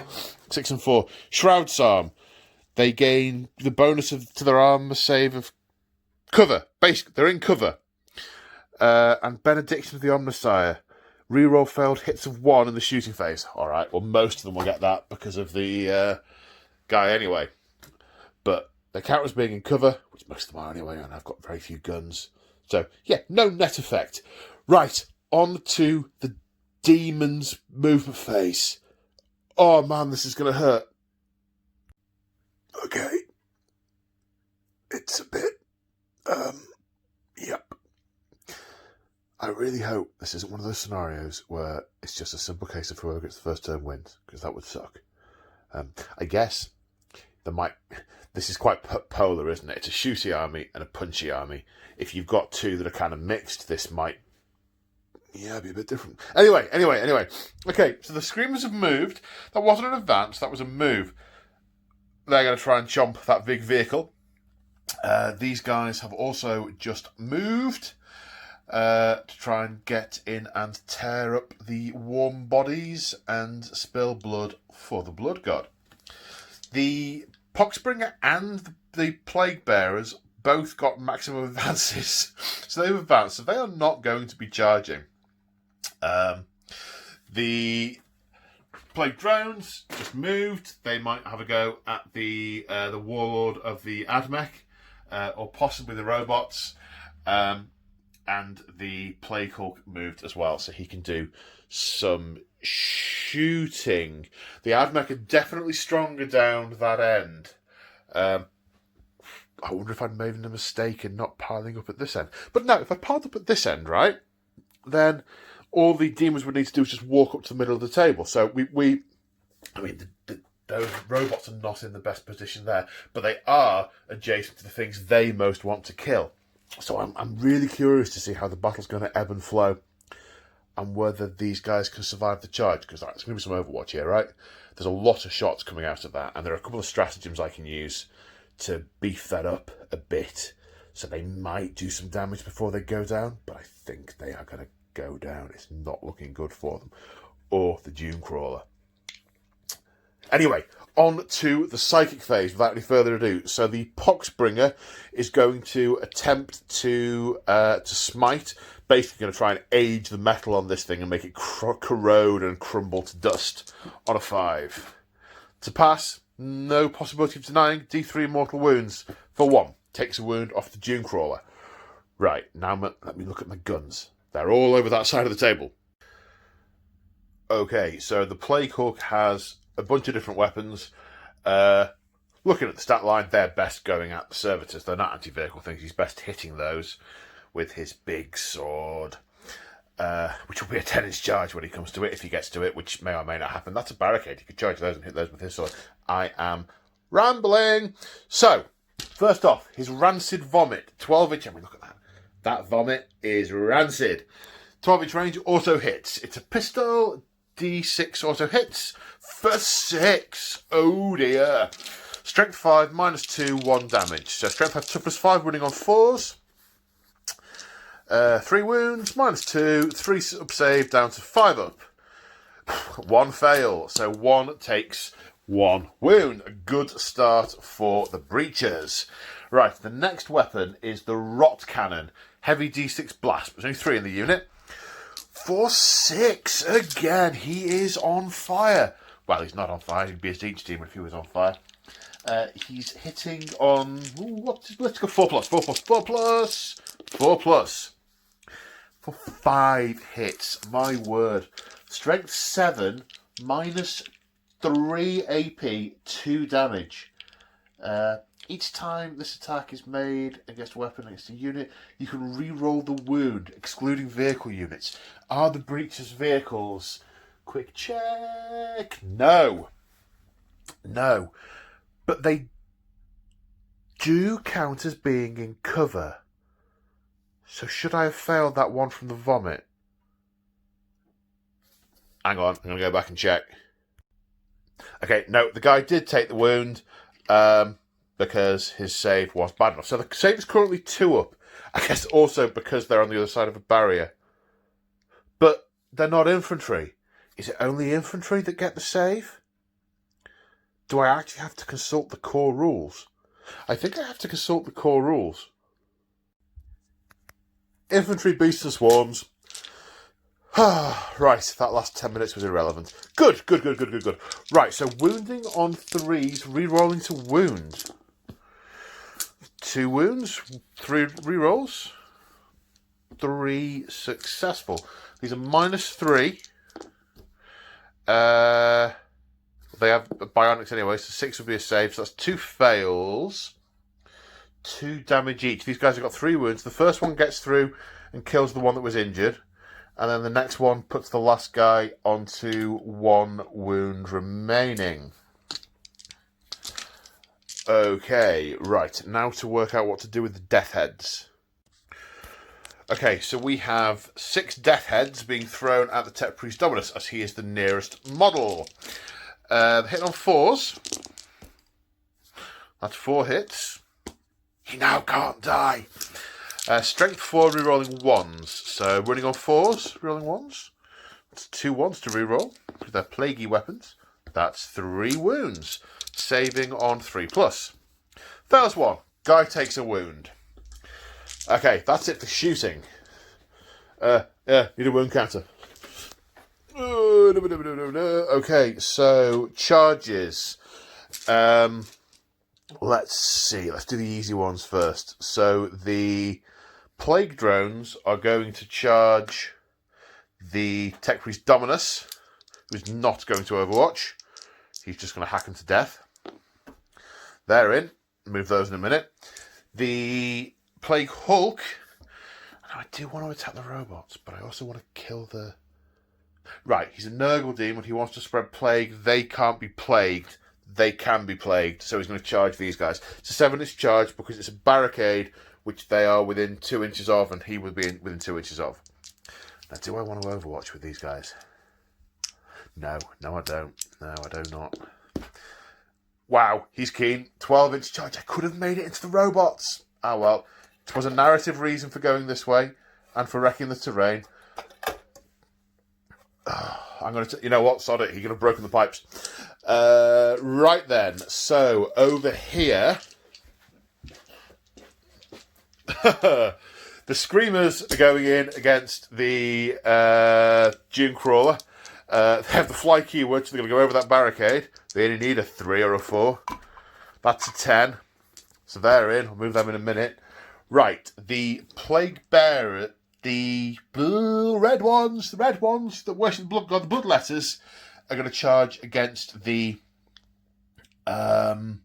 6 and 4. Shroud's Arm. They gain the bonus to their armor save of cover. Basically, they're in cover. And Benediction of the Omnissiah. Reroll failed hits of 1 in the shooting phase. Alright, well, most of them will get that because of the guy anyway. But they count as being in cover, which most of them are anyway, and I've got very few guns. So, yeah, no net effect. Right, on to the Demon's movement phase. Oh, man, this is going to hurt. Okay. It's a bit... Yep. I really hope this isn't one of those scenarios where it's just a simple case of whoever gets the first turn wins, because that would suck. I guess this is quite polar, isn't it? It's a shooty army and a punchy army. If you've got two that are kind of mixed, this might, be a bit different. Anyway. Okay, so the Screamers have moved. That wasn't an advance, that was a move. They're going to try and chomp that big vehicle. These guys have also just moved to try and get in and tear up the warm bodies and spill blood for the Blood God. The Poxbringer and the Plague Bearers both got maximum advances. So they've advanced, so they are not going to be charging. The Plague Drones just moved. They might have a go at the Warlord of the Admech, or possibly the robots. And the Plague Hulk moved as well, so he can do some shooting. The Admech are definitely stronger down that end. I wonder if I'd made a mistake in not piling up at this end. But no, if I piled up at this end, right, then all the demons would need to do is just walk up to the middle of the table. So those robots are not in the best position there, but they are adjacent to the things they most want to kill. So I'm really curious to see how the battle's going to ebb and flow and whether these guys can survive the charge, because it's going to be some Overwatch here, right? There's a lot of shots coming out of that, and there are a couple of stratagems I can use to beef that up a bit, so they might do some damage before they go down, but I think they are going to go down. It's not looking good for them. Or the Dunecrawler. Anyway, on to the psychic phase without any further ado. So the Poxbringer is going to attempt to smite, basically going to try and age the metal on this thing and make it corrode and crumble to dust on a 5. To pass, no possibility of denying. D3 mortal wounds for 1. Takes a wound off the Dunecrawler. Right, now let me look at my guns. They're all over that side of the table. Okay, so the Plague Hawk has a bunch of different weapons. Looking at the stat line, they're best going at the servitors. They're not anti-vehicle things. He's best hitting those with his big sword, which will be a 10-inch charge when he comes to it, if he gets to it, which may or may not happen. That's a barricade. He could charge those and hit those with his sword. I am rambling. So, first off, his Rancid Vomit. 12-inch. I mean, look at that. That vomit is rancid. 12-inch range, auto hits. It's a pistol. D6 auto hits for 6. Oh dear. Strength 5, -2, 1 damage. So strength 5, toughness 5, winning on 4s. 3 wounds, -2, 3 up save, down to 5 up. 1 fail, so 1 takes 1 wound. A good start for the Breachers. Right, the next weapon is the Rot Cannon. Heavy D6 blast, but there's only 3 in the unit. For 6 again. He is on fire. Well, he's not on fire. He'd be a siege team if he was on fire. He's hitting on... let's go 4+. 4+. For 5 hits. My word. Strength 7, -3 AP, 2 damage. Each time this attack is made against a weapon against a unit, you can re-roll the wound, excluding vehicle units. Are the Breachers vehicles? Quick check. No. But they do count as being in cover. So should I have failed that one from the vomit? Hang on, I'm going to go back and check. Okay, no, the guy did take the wound. Because his save was bad enough. So the save is currently 2 up. I guess also because they're on the other side of a barrier. But they're not infantry. Is it only infantry that get the save? Do I actually have to consult the core rules? I think I have to consult the core rules. Infantry, beasts and swarms. Right, that last 10 minutes was irrelevant. Good. Right, so wounding on 3s, re-rolling to wound. 2 wounds, 3 re-rolls, 3 successful. These are -3. They have bionics anyway, so 6 would be a save. So that's 2 fails, 2 damage each. These guys have got 3 wounds. The first one gets through and kills the one that was injured. And then the next one puts the last guy onto 1 wound remaining. Okay, right. Now to work out what to do with the death heads. Okay, so we have 6 death heads being thrown at the Tech Priest Dominus, as he is the nearest model. Hit on 4s. That's 4 hits. He now can't die. Strength 4, rerolling 1s. So running on 4s, rerolling 1s. That's 2 1s to reroll with their plaguey weapons. That's 3 wounds. Saving on 3+. Fails 1. Guy takes a wound. Okay, that's it for shooting. Need a wound counter. Okay, so charges. Let's see. Let's do the easy ones first. So the plague drones are going to charge the Tech Priest Dominus, who's not going to Overwatch. He's just going to hack him to death. They're in. Move those in a minute. The Plague Hulk. I do want to attack the robots, but I also want to kill the... Right, he's a Nurgle demon. He wants to spread plague. They can't be plagued. They can be plagued, so he's going to charge these guys. It's a 7-inch charge because it's a barricade, which they are within 2 inches of, and he would be within 2 inches of. Now, do I want to Overwatch with these guys? No, I don't. No, I do not. Wow, he's keen. 12-inch charge. I could have made it into the robots. Ah, well. It was a narrative reason for going this way and for wrecking the terrain. I'm going to... You know what? Sod it. He could have broken the pipes. Right then. So, over here... the Screamers are going in against the Dune Crawler. They have the fly keyword, so they're going to go over that barricade. They only need a 3 or a 4. That's a 10. So they're in. I'll move them in a minute. Right, the Plague Bearer, the red ones that worship the blood god, the Bloodletters, are going to charge against the Vanguard,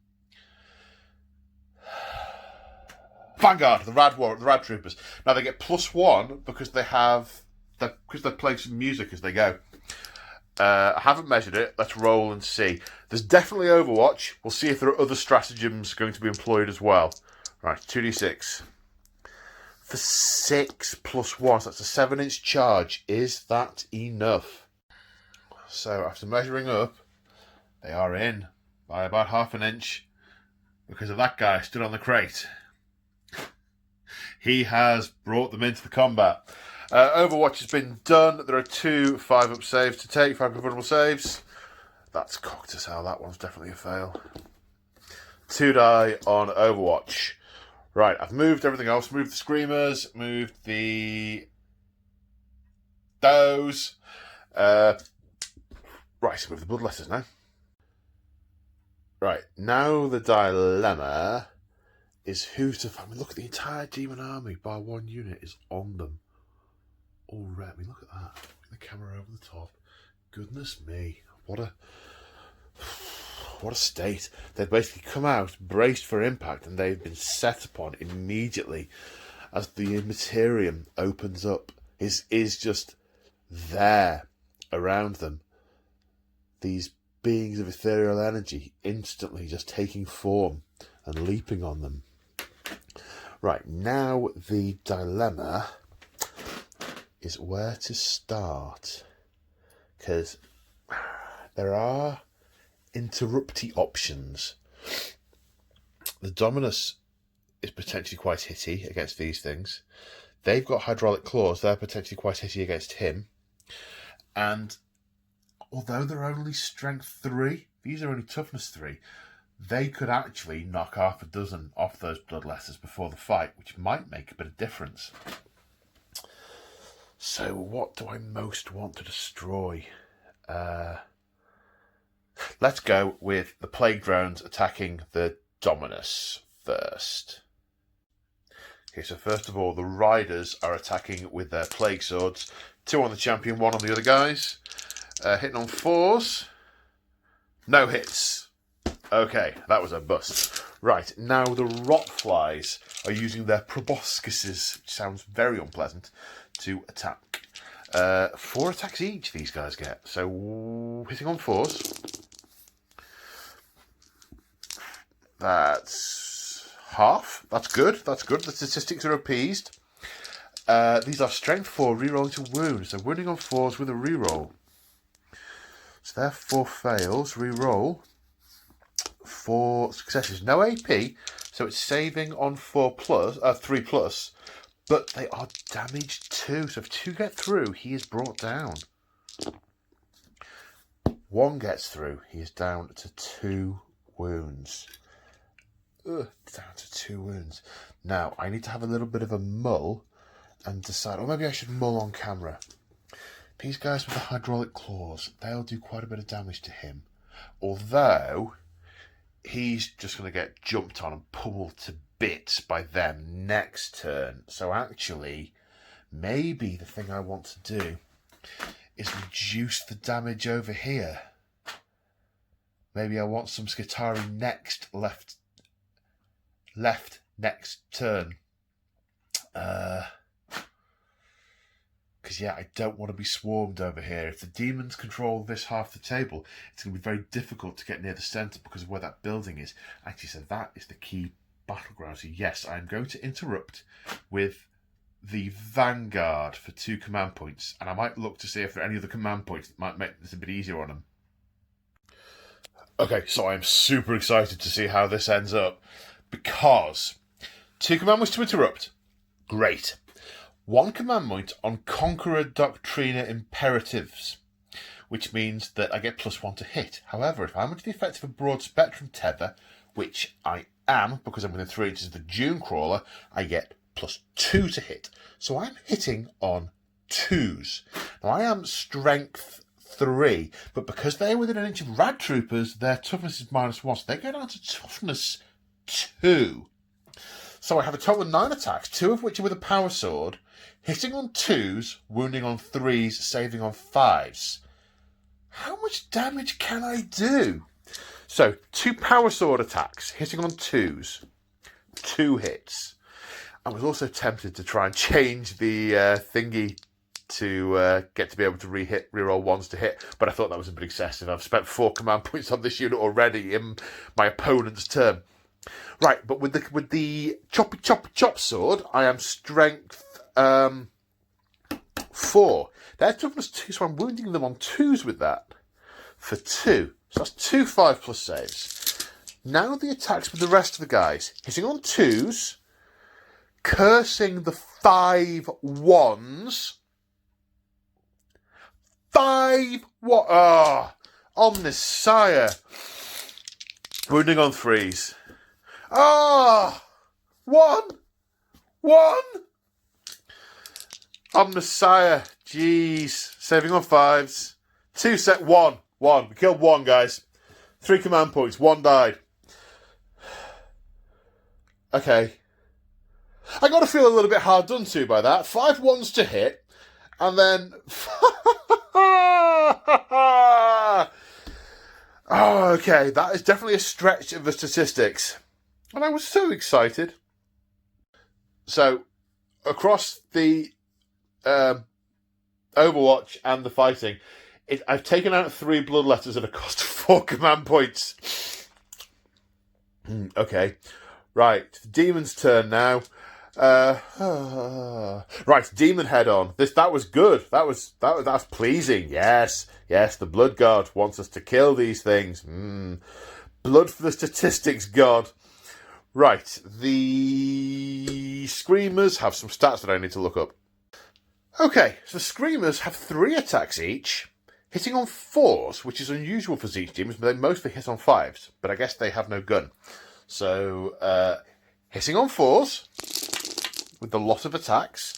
the Rad Troopers. Now they get +1 because they're playing some music as they go. I haven't measured it. Let's roll and see. There's definitely Overwatch. We'll see if there are other stratagems going to be employed as well. Right, 2d6. For 6 +1, so that's a 7-inch charge. Is that enough? So after measuring up, they are in by about half an inch because of that guy stood on the crate. He has brought them into the combat. Overwatch has been done. There are 2 5-up saves to take, 5 vulnerable saves. That's cocked as hell. That one's definitely a fail. 2 die on Overwatch. Right, I've moved everything else. Moved the Screamers, moved those. Right, so move the Bloodletters now. Right, now the dilemma is who to find. I mean, look at the entire demon army, bar 1 unit, is on them. All red. I mean, look at that. Look at the camera over the top. Goodness me. What a state. They've basically come out, braced for impact, and they've been set upon immediately as the Materium opens up. Is just there around them. These beings of ethereal energy instantly just taking form and leaping on them. Right, now the dilemma is where to start. Because there are interrupty options. The Dominus is potentially quite hitty against these things. They've got hydraulic claws. They're potentially quite hitty against him. And although they're only strength 3, these are only toughness 3, they could actually knock half a dozen off those Bloodletters before the fight, which might make a bit of difference. So what do I most want to destroy? Let's go with the Plague Drones attacking the Dominus first. Okay, so first of all, the Riders are attacking with their Plague Swords. 2 on the champion, 1 on the other guys. Hitting on 4s. No hits. Okay, that was a bust. Right, now the Rotflies are using their proboscises, which sounds very unpleasant, to attack. 4 attacks each these guys get. So hitting on 4s. That's half. That's good. That's good. The statistics are appeased. These are strength 4, reroll to wounds. So wounding on 4s with a reroll. So they're 4 fails. Reroll 4 successes. No AP, so it's saving on 3 plus, but they are damaged 2. So if 2 get through, he is brought down. 1 gets through, he is down to 2 wounds. Down to 2 wounds. Now, I need to have a little bit of a mull and decide, or maybe I should mull on camera. These guys with the hydraulic claws, they'll do quite a bit of damage to him. Although, he's just going to get jumped on and pummeled to bits by them next turn. So actually, maybe the thing I want to do is reduce the damage over here. Maybe I want some Skitarii next left next turn. Because, yeah, I don't want to be swarmed over here. If the demons control this half the table, it's going to be very difficult to get near the centre because of where that building is. Actually, so that is the key battleground. So, yes, I'm going to interrupt with the Vanguard for 2 command points. And I might look to see if there are any other command points that might make this a bit easier on them. Okay, so I'm super excited to see how this ends up. Because 2 command points to interrupt. Great. 1 command point on Conqueror Doctrina Imperatives, which means that I get +1 to hit. However, if I'm under the effect of a broad spectrum tether, which I am because I'm within 3 inches of the Dune Crawler, I get +2 to hit. So I'm hitting on 2s. Now I am strength 3, but because they're within 1 inch of Rad Troopers, their toughness is -1, so they go down to toughness 2. So I have a total of 9 attacks, 2 of which are with a power sword, hitting on 2s, wounding on 3s, saving on 5s. How much damage can I do? So, 2 power sword attacks, hitting on 2s, 2 hits. I was also tempted to try and change the thingy to get to be able to reroll 1s to hit, but I thought that was a bit excessive. I've spent 4 command points on this unit already in my opponent's turn. Right, but with the choppy chop sword, I am strength 4. They're toughness 2, so I'm wounding them on 2s with that for 2. So that's 2 5+ saves. Now the attacks with the rest of the guys. Hitting on 2s, cursing the 5 1s. 5 what? Omnisire. Wounding on 3s. 1! Omnisire. Jeez. Saving on 5s. 2 set 1. 1. We killed 1, guys. 3 command points. 1 died. Okay. I got to feel a little bit hard done to by that. 5 1s to hit. And then... Oh, okay. That is definitely a stretch of the statistics. And I was so excited. So, across the Overwatch and the fighting, I've taken out 3 bloodletters at a cost of 4 command points. Okay. Right. Demon's turn now. Right, demon head on. That was good. That's pleasing. Yes, the blood god wants us to kill these things. Blood for the statistics god. Right, the screamers have some stats that I need to look up. Okay, so screamers have 3 attacks each, hitting on 4s, which is unusual for Zeech demons, but they mostly hit on 5s. But I guess they have no gun. So, hitting on 4s. With the lot of attacks.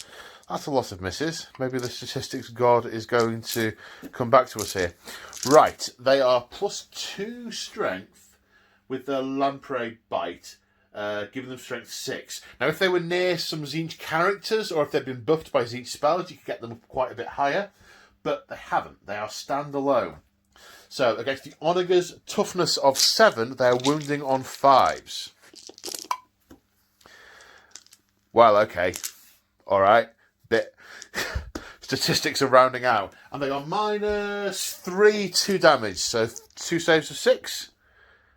That's a lot of misses. Maybe the statistics god is going to come back to us here. Right, they are +2 strength with the Lamprey bite, giving them strength 6. Now, if they were near some Tzeentch characters, or if they'd been buffed by Tzeentch spells, you could get them quite a bit higher. But they haven't. They are standalone. So, against the Onagers, toughness of 7, they're wounding on 5s. Well, okay. Alright. Bit statistics are rounding out. And they are -3 to damage. So 2 saves of 6.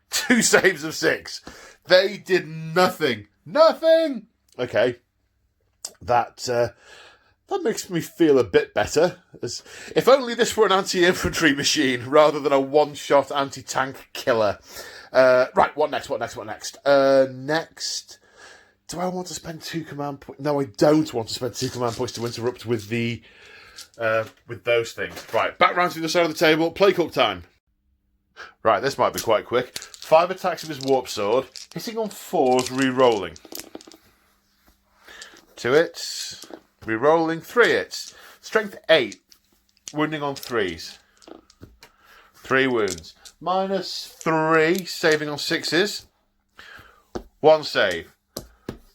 2 saves of 6. They did nothing. Nothing! Okay. That makes me feel a bit better. As if only this were an anti-infantry machine rather than a one-shot anti-tank killer. Right, what next? Next, do I want to spend 2 command points? No, I don't want to spend 2 command points to interrupt with the with those things. Right, back round to the other side of the table. Play cook time. Right, this might be quite quick. 5 attacks with his warp sword, hitting on 4s, re-rolling. 2 hits, re-rolling, 3 hits. Strength 8, wounding on 3s. 3 wounds. -3, saving on 6s. 1 save.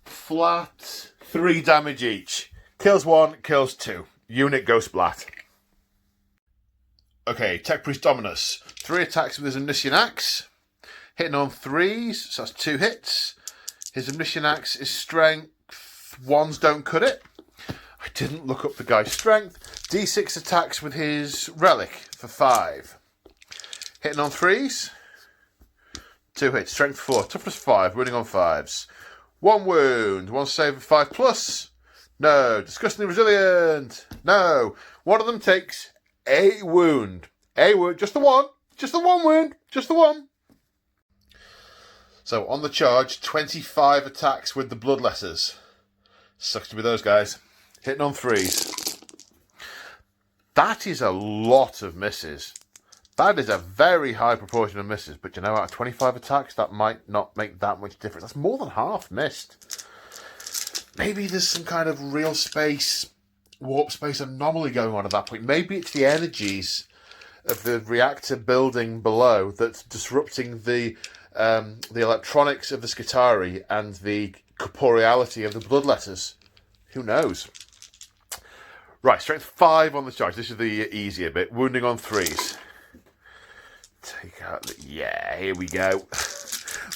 Flat, 3 damage each. Kills 1, kills 2. Unit goes splat. Okay, Tech Priest Dominus. 3 attacks with his Omniscient Axe. Hitting on 3s, so that's 2 hits. His Omniscient Axe is strength. 1s don't cut it. I didn't look up the guy's strength. D6 attacks with his Relic for 5. Hitting on 3s. 2 hits, strength 4, toughness 5, wounding on 5s. 1 wound, 1 save of 5+. No. Disgustingly resilient. No. One of them takes a wound. A wound. Just the one. Just the one wound. Just the one. So on the charge, 25 attacks with the Bloodletters. Sucks to be those guys. Hitting on 3s. That is a lot of misses. That is a very high proportion of misses. But you know, out of 25 attacks, that might not make that much difference. That's more than half missed. Maybe there's some kind of real space, warp space anomaly going on at that point. Maybe it's the energies of the reactor building below that's disrupting the electronics of the Skitarii and the corporeality of the Bloodletters. Who knows? Right, strength 5 on the charge. This is the easier bit. Wounding on 3s. Take out the... Yeah, here we go.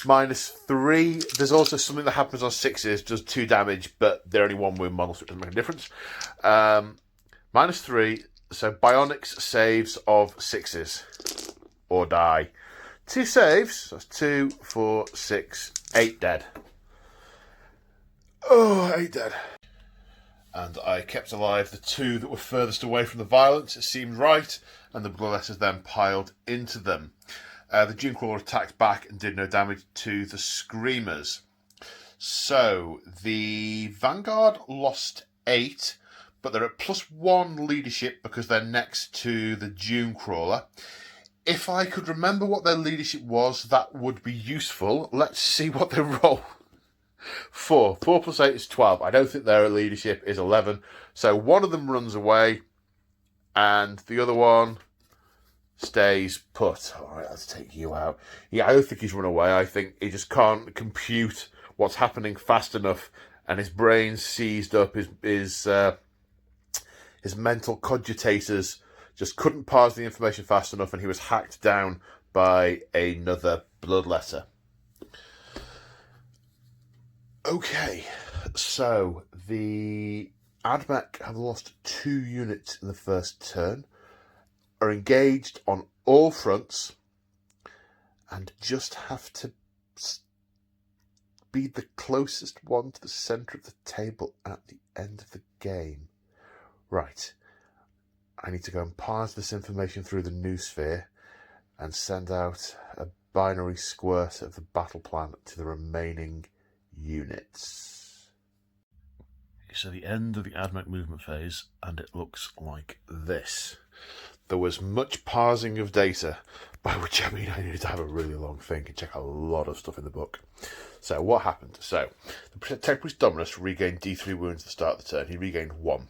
-3. There's also something that happens on 6s, does 2 damage, but they're only 1 wound model, so it doesn't make a difference. -3, so Bionics saves of 6s. Or die. 2 saves, so that's 2, 4, 6, 8 dead. Oh, 8 dead. And I kept alive the 2 that were furthest away from the violence, it seemed right, and the Bloodletters then piled into them. The Dunecrawler attacked back and did no damage to the Screamers. So, the Vanguard lost 8, but they're at +1 leadership because they're next to the Dunecrawler. If I could remember what their leadership was, that would be useful. Let's see what they roll. 4. 4 + 8 is 12. I don't think their leadership is 11. So one of them runs away, and the other one stays put. All right, let's take you out. Yeah, I don't think he's run away. I think he just can't compute what's happening fast enough, and his brain's seized up. His mental cogitators just couldn't parse the information fast enough, and he was hacked down by another Bloodletter. Okay, so the Admech have lost 2 units in the first turn, are engaged on all fronts, and just have to be the closest one to the centre of the table at the end of the game. Right, I need to go and parse this information through the noosphere and send out a binary squirt of the battle plan to the remaining units. So the end of the Admech movement phase, and it looks like this. There was much parsing of data, by which I mean I needed to have a really long think and check a lot of stuff in the book. So what happened? So the Tech Priest Dominus regained D3 wounds at the start of the turn. He regained 1.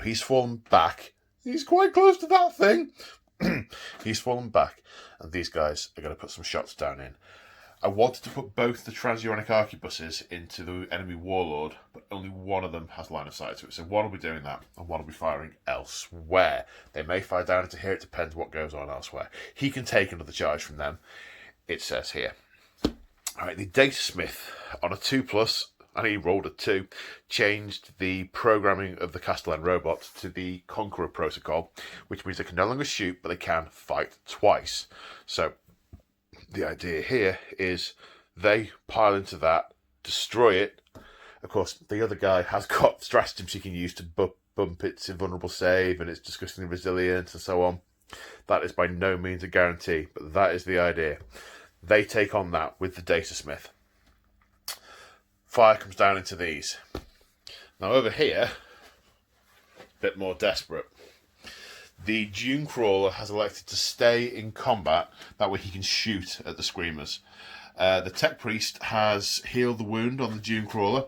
He's fallen back. He's quite close to that thing. He's fallen back, and these guys are going to put some shots down in. I wanted to put both the transuranic arquebuses into the enemy warlord, but only one of them has line of sight to it. So one will be doing that, and one will be firing elsewhere. They may fire down into here, it depends what goes on elsewhere. He can take another charge from them, it says here. Alright, the Datasmith on a 2+, and he rolled a 2, changed the programming of the Castellan robot to the Conqueror protocol, which means they can no longer shoot, but they can fight twice. So the idea here is They pile into that, destroy it. Of course, the other guy has got stratagems he can use to bump its invulnerable save and its disgustingly resilient and so on. That is by no means a guarantee, but that is the idea. They take on that with the Data Smith. Fire comes down into these. Now over here, a bit more desperate. The Dune Crawler has elected to stay in combat, that way he can shoot at the Screamers. The Tech Priest has healed the wound on the Dune Crawler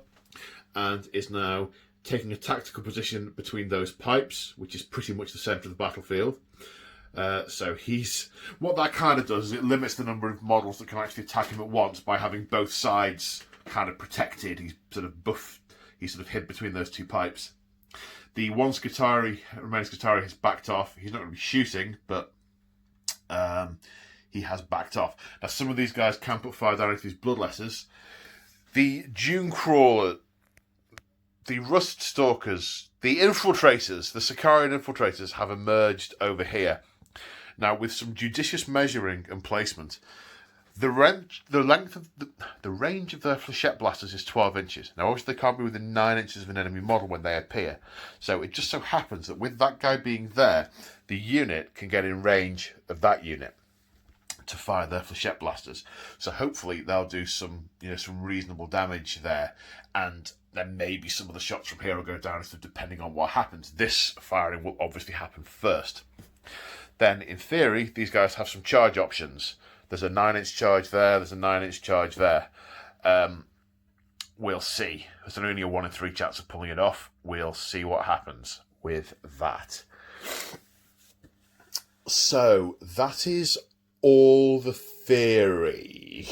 and is now taking a tactical position between those pipes, which is pretty much the centre of the battlefield. So what that kind of does is it limits the number of models that can actually attack him at once by having both sides kind of protected. He's sort of hid between those two pipes. The remaining Skitarii has backed off. He's not going to be shooting, but he has backed off. Now, some of these guys can put fire down into these Bloodlessers. The Dune Crawler, the Rust Stalkers, the Infiltrators, the Sakaran Infiltrators have emerged over here. Now, with some judicious measuring and placement, the range of their flechette blasters is 12 inches. Now, obviously, they can't be within 9 inches of an enemy model when they appear. So it just so happens that with that guy being there, the unit can get in range of that unit to fire their flechette blasters. So hopefully they'll do some reasonable damage there, and then maybe some of the shots from here will go down, depending on what happens. This firing will obviously happen first. Then, in theory, these guys have some charge options. There's a 9-inch charge there, there's a 9-inch charge there. We'll see. There's only a 1 in 3 chance of pulling it off. We'll see what happens with that. So, that is all the theory.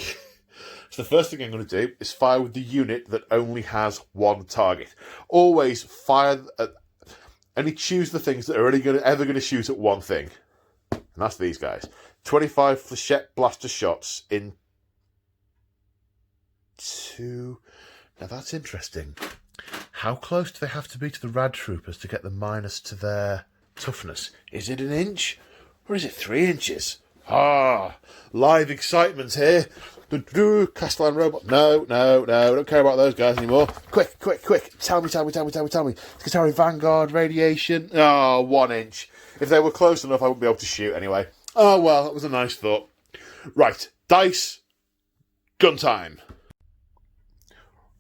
So the first thing I'm going to do is fire with the unit that only has one target. Always fire at... Only choose the things that are ever going to shoot at one thing. And that's these guys. 25 flechette blaster shots in 2... Now that's interesting. How close do they have to be to the Rad Troopers to get the minus to their toughness? Is it 1 inch? Or is it 3 inches? Live excitement here. Castellan robot. No. Don't care about those guys anymore. Quick. Tell me. Skitarii Vanguard radiation. 1 inch. If they were close enough, I wouldn't be able to shoot anyway. Oh, well, that was a nice thought. Right. Dice. Gun time.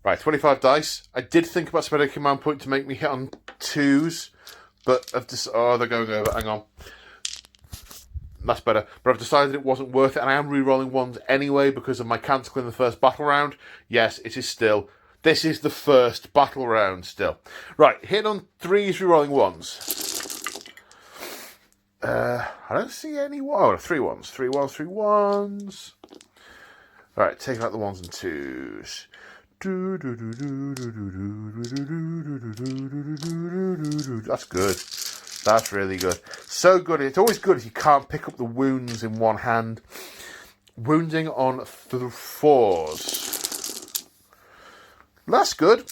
Right, 25 dice. I did think about spending a command point to make me hit on 2s, but they're going over. Hang on. That's better. But I've decided it wasn't worth it, and I am re-rolling 1s anyway because of my canticle in the first battle round. Yes, it is still. This is the first battle round still. Right, hit on 3s, re-rolling 1s. I don't see any... 3 1s. 3 1s. Alright, taking out the 1s and 2s. That's good. That's really good. So good. It's always good if you can't pick up the wounds in one hand. Wounding on 4s. That's good.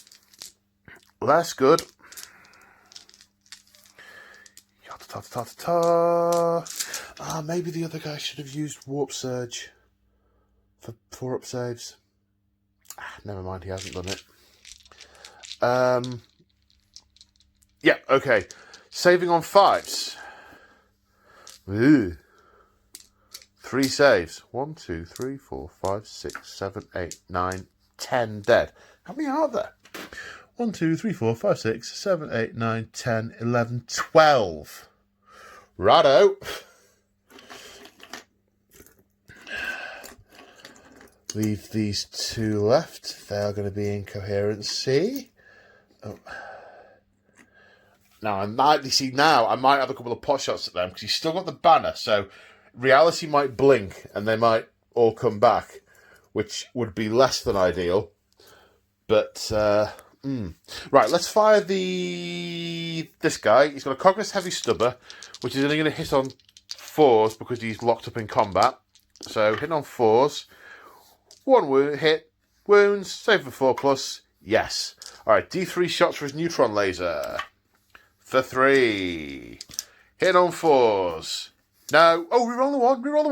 Maybe the other guy should have used Warp Surge for 4-up saves. Never mind, he hasn't done it. Yeah, okay. Saving on 5s. Ooh. 3 saves. 1, 2, 3, 4, 5, 6, 7, 8, 9, 10 dead. How many are there? 1, 2, 3, 4, 5, 6, 7, 8, 9, 10, 11, 12. Righto. Leave these 2 left. They are going to be incoherency. Oh. Now, I might have a couple of pot shots at them because he's still got the banner. So, reality might blink and they might all come back, which would be less than ideal. But, Right, let's fire this guy. He's got a Cognos Heavy Stubber, which is only going to hit on 4s because he's locked up in combat. So, hitting on 4s. 1 wound, hit, wounds, save for 4+. Yes. Alright, D3 shots for his neutron laser. For 3. Hit on 4s. No. Oh, reroll the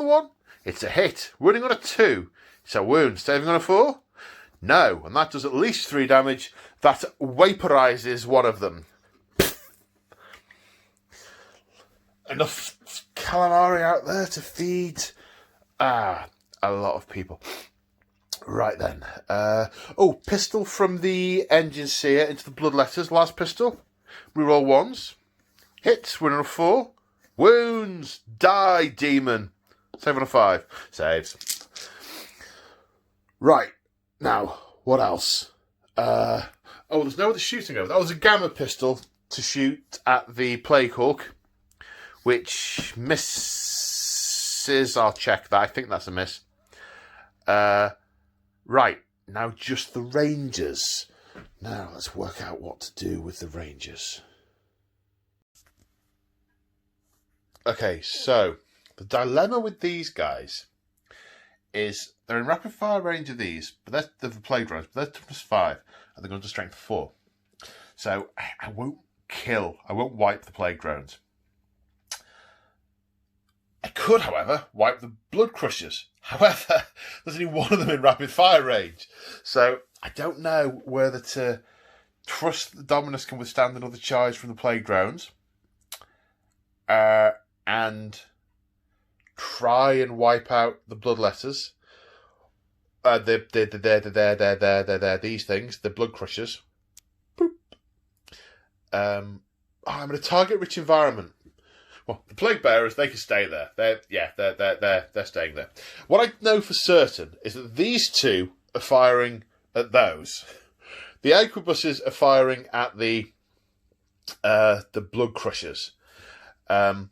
1. It's a hit. Running on a 2. So wound, saving on a 4? No, and that does at least 3 damage. That vaporizes one of them. Enough calamari out there to feed a lot of people. Right then. Pistol from the engine seer into the bloodletters. Last pistol. Reroll 1s. Hits, win on a 4. Wounds, die, demon. Save on a 5. Saves. Right. Now, what else? There's no other shooting over. That was a gamma pistol to shoot at the Plague Hawk, which misses. I'll check that. I think that's a miss. Right. Now, just the Rangers. Now, let's work out what to do with the Rangers. Okay, so the dilemma with these guys is they're in rapid fire range of these, but they're the plague drones, but they're toughness 5, and they're going to strength 4. So I won't wipe the plague drones. I could, however, wipe the blood crushers. However, there's only one of them in rapid fire range. So I don't know whether to trust that the Dominus can withstand another charge from the plague drones, and try and wipe out the bloodletters. These things, the blood crushers. Boop. I'm in a target-rich environment. Well, the plague bearers, they can stay there. They're staying there. What I know for certain is that these two are firing at those. The Aquabuses are firing at the blood crushers, and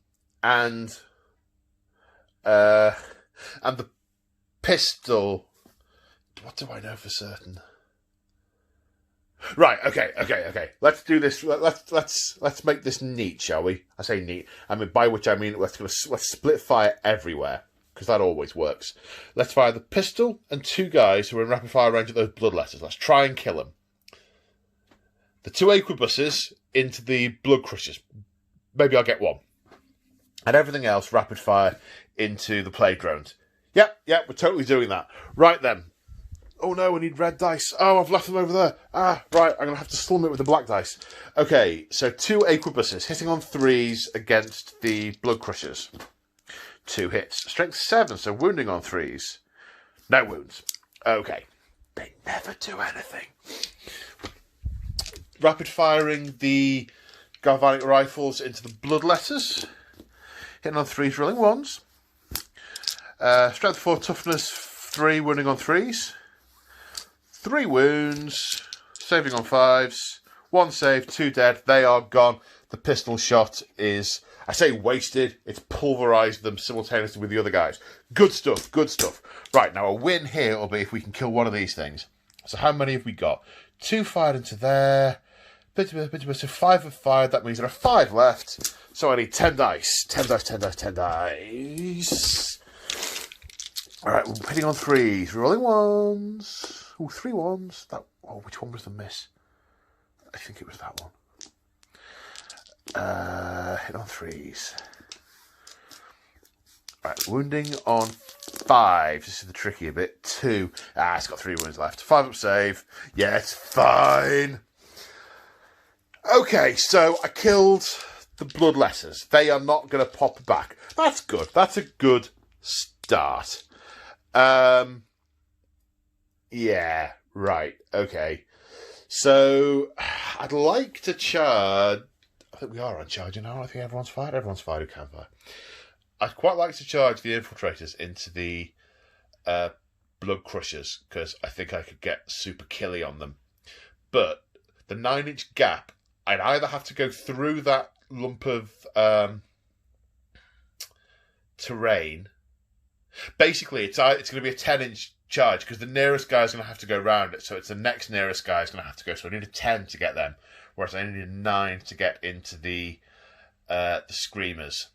the pistol. What do I know for certain? Right, okay. Let's do this. Let's make this neat, shall we? I say neat. I mean, by which I mean let's split fire everywhere, because that always works. Let's fire the pistol and 2 guys who are in rapid fire range of those bloodletters. Let's try and kill them. The 2 Aquabuses into the blood crushers. Maybe I'll get 1. And everything else rapid fire into the plague drones. Yep, we're totally doing that. Right then. Oh no, I need red dice. Oh, I've left them over there. Right, I'm going to have to slum it with the black dice. Okay, so 2 Aquabuses hitting on 3s against the blood crushers. 2 hits. Strength 7, so wounding on 3s. No wounds. Okay. They never do anything. Rapid firing the galvanic rifles into the bloodletters. Hitting on 3s, rolling 1s. Strength 4, toughness 3, wounding on 3s. 3 wounds, saving on 5s, 1 save, 2 dead, they are gone. The pistol shot is, I say wasted, it's pulverised them simultaneously with the other guys. Good stuff. Right, now a win here will be if we can kill one of these things. So how many have we got? 2 fired into there, so 5 have fired, that means there are 5 left. So I need 10 dice. 10 dice. Alright, we're hitting on 3s, rolling 1s. 3 1s. Which one was the miss? I think it was that one. Hit on 3s. Right, wounding on 5. This is the tricky bit. 2. It's got 3 wounds left. 5 up save. Yeah, it's fine. Okay, so I killed the bloodletters. They are not going to pop back. That's good. That's a good start. Yeah, right, okay. So, I'd like to charge... I think we are on charging now. I think everyone's fired. Everyone's fired who can fire. I'd quite like to charge the infiltrators into the blood crushers, because I think I could get super killy on them. But the 9-inch gap, I'd either have to go through that lump of terrain. Basically, it's going to be a 10-inch charge, because the nearest guy is going to have to go round it, so it's the next nearest guy is going to have to go. So I need a 10 to get them, whereas I need a 9 to get into the screamers.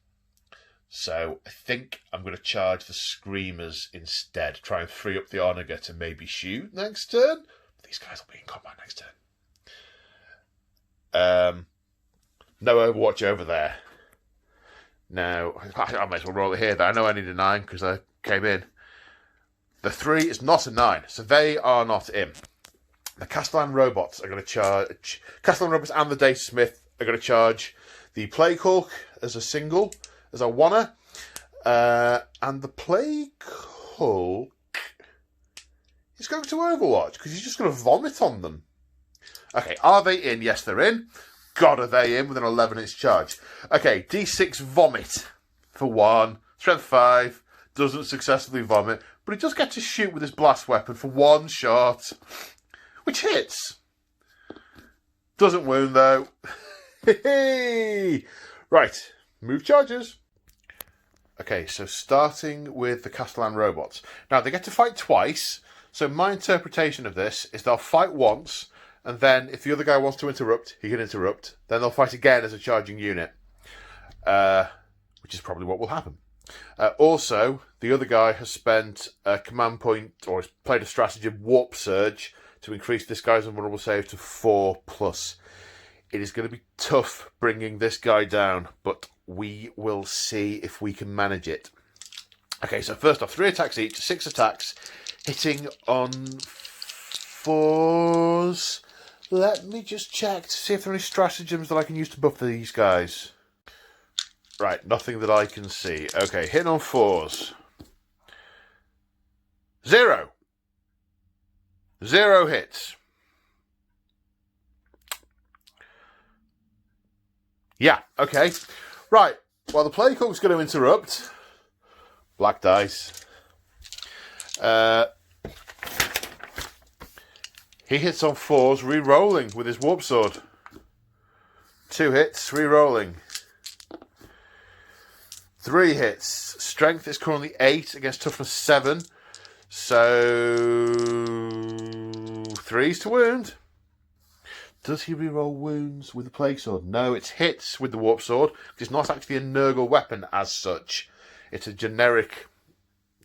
So I think I'm going to charge the screamers instead, try and free up the onager to maybe shoot next turn. These guys will be in combat next turn. No Overwatch over there. Now, I might as well roll it here. I know I need a 9 because I came in. The 3 is not a 9, so they are not in. The Castellan robots are going to charge... Castellan robots and the Data Smith are going to charge the Plague Hulk as a single, as a oneer. And the Plague Hulk is going to Overwatch, because he's just going to vomit on them. Okay, are they in? Yes, they're in. God, are they in with an 11-inch charge. Okay, D6 vomit for 1. Strength 5. Doesn't successfully vomit, but he does get to shoot with his blast weapon for 1 shot, which hits. Doesn't wound, though. Right, move charges. Okay, so starting with the Castellan robots. Now, they get to fight twice, so my interpretation of this is they'll fight once, and then if the other guy wants to interrupt, he can interrupt. Then they'll fight again as a charging unit, which is probably what will happen. Also, the other guy has spent a command point, or has played a strategy of Warp Surge to increase this guy's invulnerable save to 4+. It is going to be tough bringing this guy down, but we will see if we can manage it. Okay, so first off, 3 attacks each, 6 attacks, hitting on 4s. Let me just check to see if there are any stratagems that I can use to buff these guys. Right, nothing that I can see. Okay, hitting on 4s. 0. 0 hits. Yeah, okay. Right, well, the Plague Hulk's going to interrupt. Black dice. He hits on 4s, re-rolling with his Warp Sword. 2 hits, re-rolling. 3 hits. Strength is currently 8 against toughness 7. So 3s to wound. Does he re-roll wounds with the Plague Sword? No, it's hits with the Warp Sword. It's not actually a Nurgle weapon as such. It's a generic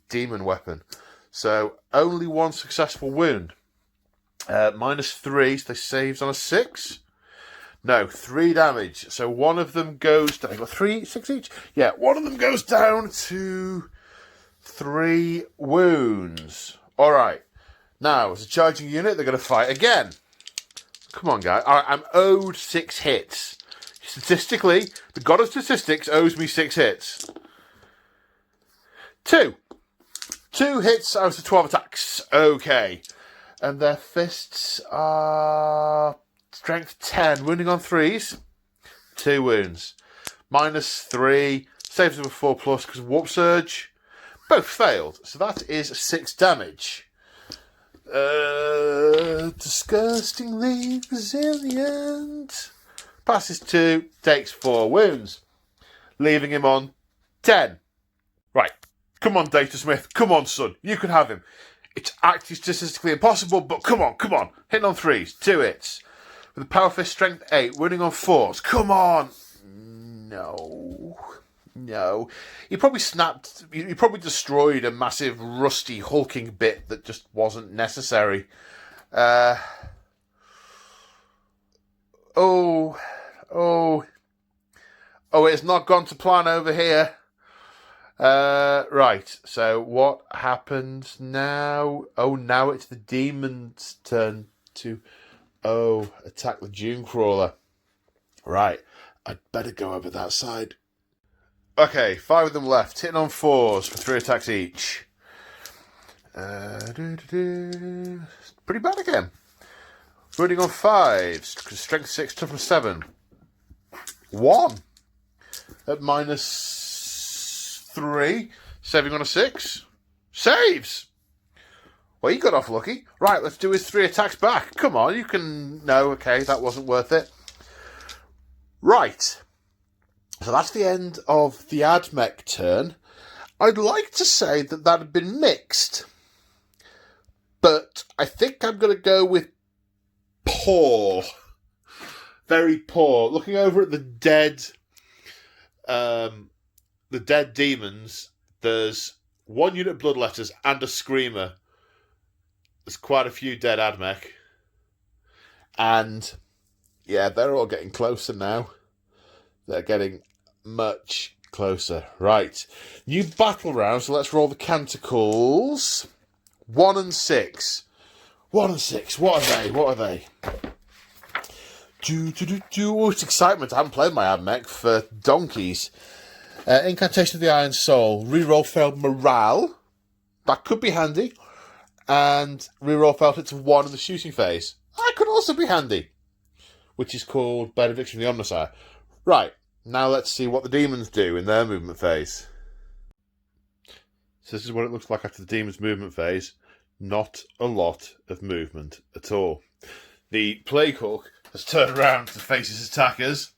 demon weapon. So only 1 successful wound. -3, so they saves on a 6. No, 3 damage. So one of them goes down. Got 6 each? Yeah, one of them goes down to 3 wounds. Alright. Now, as a charging unit, they're going to fight again. Come on, guys. Alright, I'm owed 6 hits. Statistically, the god of statistics owes me 6 hits. 2. 2 hits out of 12 attacks. Okay. And their fists are strength 10. Wounding on 3s. 2 wounds. -3. Saves them a 4+ because of Warp Surge. Both failed. So that is 6 damage. Disgustingly resilient. Passes 2. Takes 4 wounds. Leaving him on 10. Right. Come on, Data Smith. Come on, son. You can have him. It's actually statistically impossible, but come on. Hitting on 3s, 2 hits. With a Power Fist, Strength 8, wounding on 4s. Come on! No. He probably destroyed a massive, rusty, hulking bit that just wasn't necessary. It's not gone to plan over here. Right, so what happens now? Oh, now it's the demon's turn to, attack the Dune Crawler. Right, I'd better go over that side. Okay, 5 of them left, hitting on 4s for 3 attacks each. Pretty bad again. Wounding on 5s, strength 6, toughness 7. 1 at -3, saving on a 6. Saves! Well, he got off lucky. Right, let's do his 3 attacks back. Come on, you can... No, okay, that wasn't worth it. Right. So that's the end of the Admech turn. I'd like to say that had been mixed. But I think I'm going to go with poor. Very poor. Looking over at the dead demons, there's 1 unit of Bloodletters and a Screamer. There's quite a few dead Admech. And, yeah, they're all getting closer now. They're getting much closer. Right. New battle round, so let's roll the canticles. 1 and 6. 1 and 6. What are they? What are they? Oh, it's excitement. I haven't played my Admech for donkeys. Incantation of the Iron Soul. Reroll failed morale. That could be handy. And reroll failed hits of 1 in the shooting phase. That could also be handy. Which is called Benediction of the Omnissiah. Right. Now let's see what the demons do in their movement phase. So this is what it looks like after the demon's movement phase. Not a lot of movement at all. The Plague Hulk has turned around to face his attackers.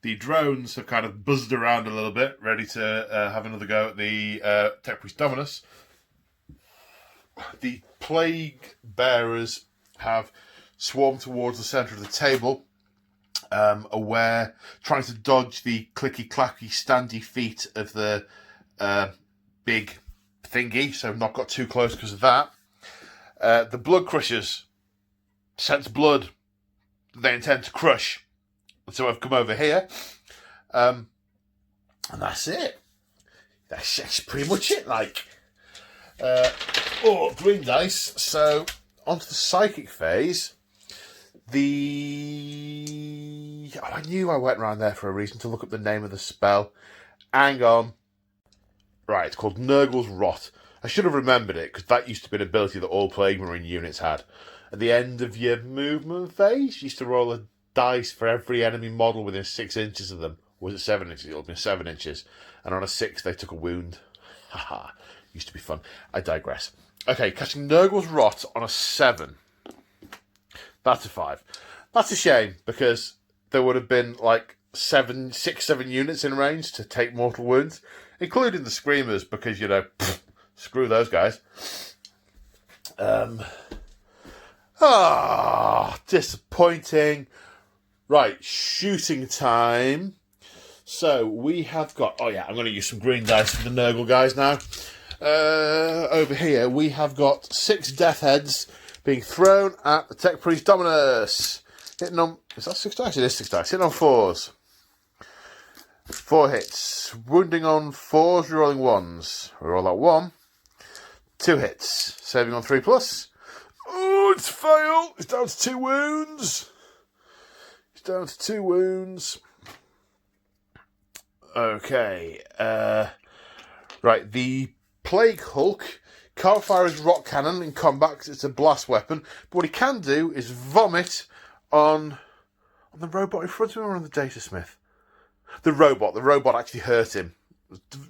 The drones have kind of buzzed around a little bit, ready to have another go at the Tech Priest Dominus. The Plague Bearers have swarmed towards the centre of the table, aware, trying to dodge the clicky-clacky, standy feet of the big thingy, so not got too close because of that. The Blood Crushers sense blood they intend to crush, so I've come over here, and that's it. That's pretty much it, like. Green dice. So, onto the psychic phase. I knew I went around there for a reason, to look up the name of the spell. Hang on. Right, it's called Nurgle's Rot. I should have remembered it, because that used to be an ability that all Plague Marine units had. At the end of your movement phase, you used to roll a dice for every enemy model within 6 inches of them. Or was it 7 inches? It would have been 7 inches. And on a 6, they took a wound. Haha. Used to be fun. I digress. Okay, casting Nurgle's Rot on a 7. That's a 5. That's a shame, because there would have been like 7 units in range to take mortal wounds, including the Screamers, because, screw those guys. Disappointing. Right, shooting time. So, we have got... I'm going to use some green dice for the Nurgle guys now. Over here, we have got 6 death heads being thrown at the Tech Priest Dominus. Hitting on... Is that 6 dice? It is 6 dice. Hitting on 4s. 4 hits. Wounding on 4s, rerolling 1s. Reroll that 1. 2 hits. Saving on 3+. Oh, it's failed. It's down to 2 wounds. Okay. Right, the Plague Hulk can't fire his rock cannon in combat because it's a blast weapon. But what he can do is vomit on the robot in front of him, or on the data smith. The robot actually hurt him.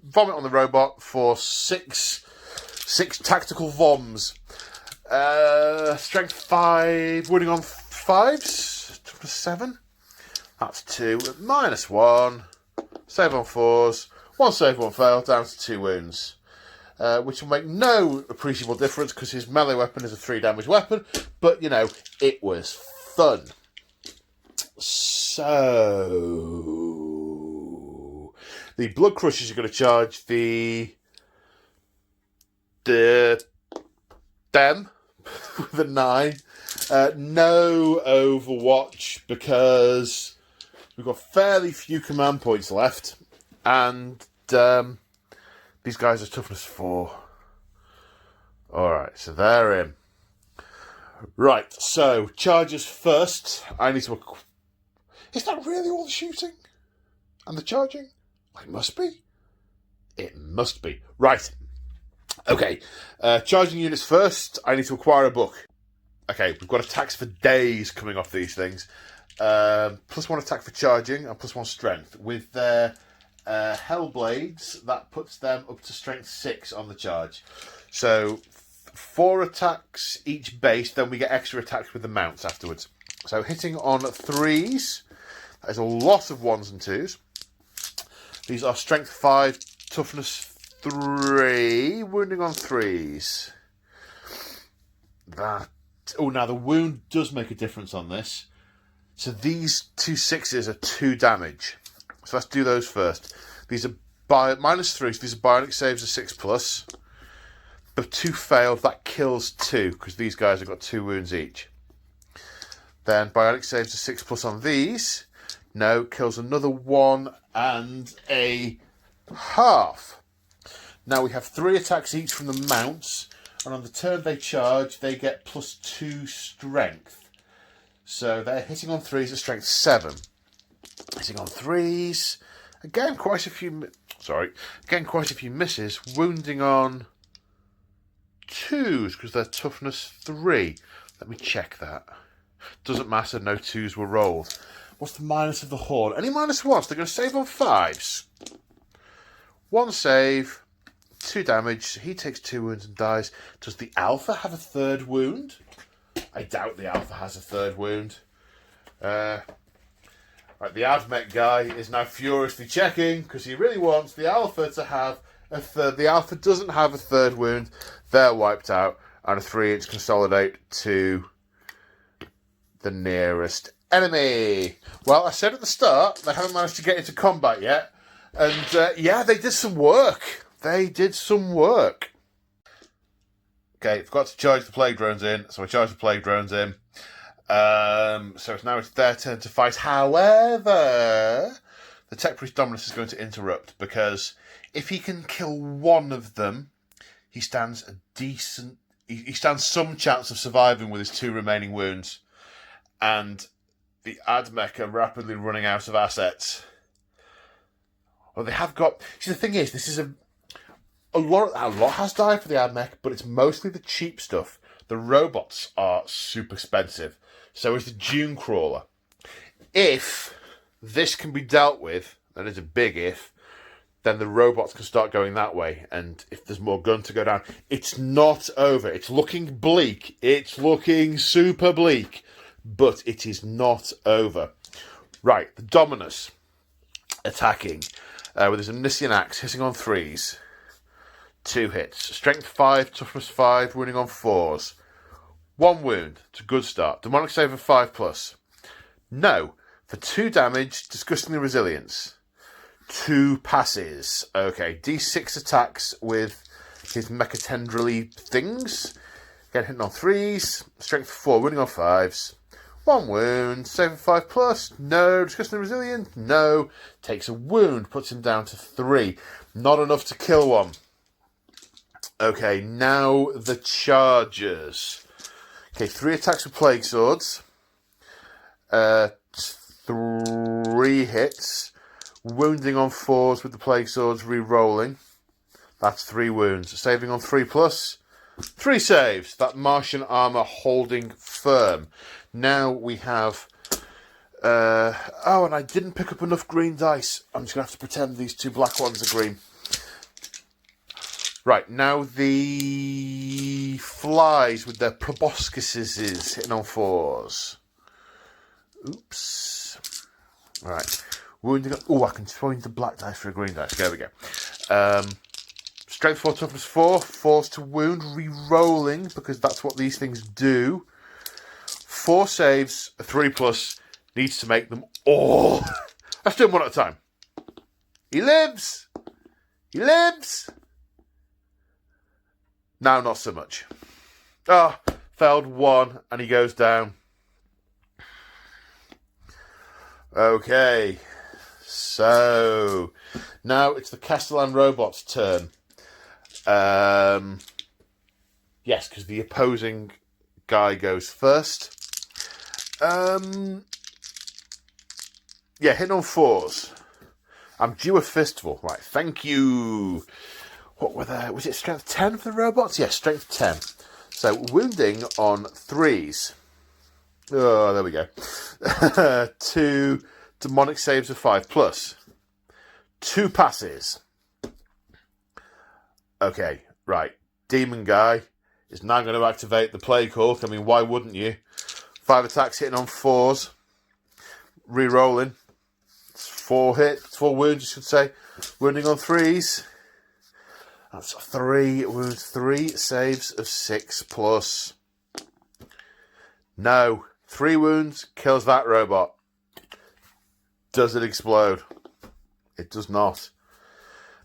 Vomit on the robot for 6 tactical voms. Strength 5, wounding on 5s, 7. That's 2. -1. Save on 4s. 1 save, 1 fail, down to 2 wounds. Which will make no appreciable difference because his melee weapon is a 3 damage weapon. But, it was fun. So, the Blood Crushers are going to charge them with a 9. No Overwatch because we've got fairly few command points left, and these guys are toughness 4. Alright, so they're in. Right, so charges first. I need to... Is that really all the shooting? And the charging? It must be. It must be. Right. Okay, charging units first. I need to acquire a book. Okay, we've got attacks for days coming off these things. +1 attack for charging and +1 strength. With their Hellblades, that puts them up to strength 6 on the charge. So 4 attacks each base, then we get extra attacks with the mounts afterwards. So hitting on 3s, that is a lot of 1s and 2s. These are strength 5, toughness 3, wounding on 3s. Now the wound does make a difference on this. So these 2 6s are 2 damage. So let's do those first. These are -3, so these are bionic saves of 6+. The 2 failed, that kills 2, because these guys have got 2 wounds each. Then bionic saves of 6+ on these. No, kills another 1 and a half. Now we have 3 attacks each from the mounts, And on the turn they charge, they get +2 strength. So they're hitting on 3s at strength 7. Hitting on 3s. Again, quite a few misses. Wounding on 2s because they're toughness 3. Let me check that. Doesn't matter, no 2s were rolled. What's the minus of the Horde? Any -1s? They're going to save on 5s. 1 save, 2 damage. He takes 2 wounds and dies. Does the Alpha have a 3rd wound? I doubt the Alpha has a 3rd wound. Right, the Admech guy is now furiously checking because he really wants the Alpha to have a 3rd. The Alpha doesn't have a 3rd wound. They're wiped out, and a 3-inch consolidate to the nearest enemy. Well, I said at the start they haven't managed to get into combat yet, and yeah, they did some work. Okay, forgot to charge the plague drones in, so I charged the plague drones in. So now it's their turn to fight. However, the Tech Priest Dominus is going to interrupt, because if he can kill one of them, he stands some chance of surviving with his 2 remaining wounds. And the Admech are rapidly running out of assets. Well, they have got... See, the thing is, this is a lot has died for the Admech, but it's mostly the cheap stuff. The robots are super expensive. So is the Dune Crawler. If this can be dealt with, and it's a big if, then the robots can start going that way. And if there's more gun to go down, it's not over. It's looking bleak. It's looking super bleak. But it is not over. Right, the Dominus attacking with his Omniscient Axe, hitting on 3s. 2 hits. Strength 5, toughness 5, wounding on 4s. 1 wound. It's a good start. Demonic save of 5+. No. For 2 damage, disgustingly resilience. 2 passes. Okay, D6 attacks with his mechatendrily things. Again, hitting on 3s. Strength 4, wounding on 5s. 1 wound. Save of 5+. No. Disgustingly resilient. No. Takes a wound. Puts him down to 3. Not enough to kill one. Okay, now the chargers. Okay, 3 attacks with Plague Swords. 3 hits. Wounding on 4s with the Plague Swords, re-rolling. That's 3 wounds. Saving on 3+. 3 saves. That Martian armour holding firm. Now we have... oh, and I didn't pick up enough green dice. I'm just going to have to pretend these 2 black ones are green. Right, now the flies with their proboscises hitting on 4s. Oops. Right. Wounding... Oh, I can point the black dice for a green dice. There we go. Strength 4, toughness 4. 4s to wound. Re-rolling, because that's what these things do. 4 saves, a 3+. Needs to make them all. Let's do them one at a time. He lives! He lives! Now not so much. Ah, oh, failed 1, and he goes down. Okay. So, now it's the Castellan robot's turn. Yes, because the opposing guy goes first. Yeah, hitting on 4s. I'm due a fistful. Right, thank you. What were there? Was it strength 10 for the robots? Yes, strength 10. So, wounding on 3s. Oh, there we go. 2 demonic saves of 5+. 2 passes. Okay, right. Demon guy is now going to activate the Plague Hulk. I mean, why wouldn't you? 5 attacks hitting on 4s. Re-rolling. It's 4 hits. 4 wounds, I should say. Wounding on 3s. That's 3 wounds. 3 saves of 6+. No. 3 wounds. Kills that robot. Does it explode? It does not.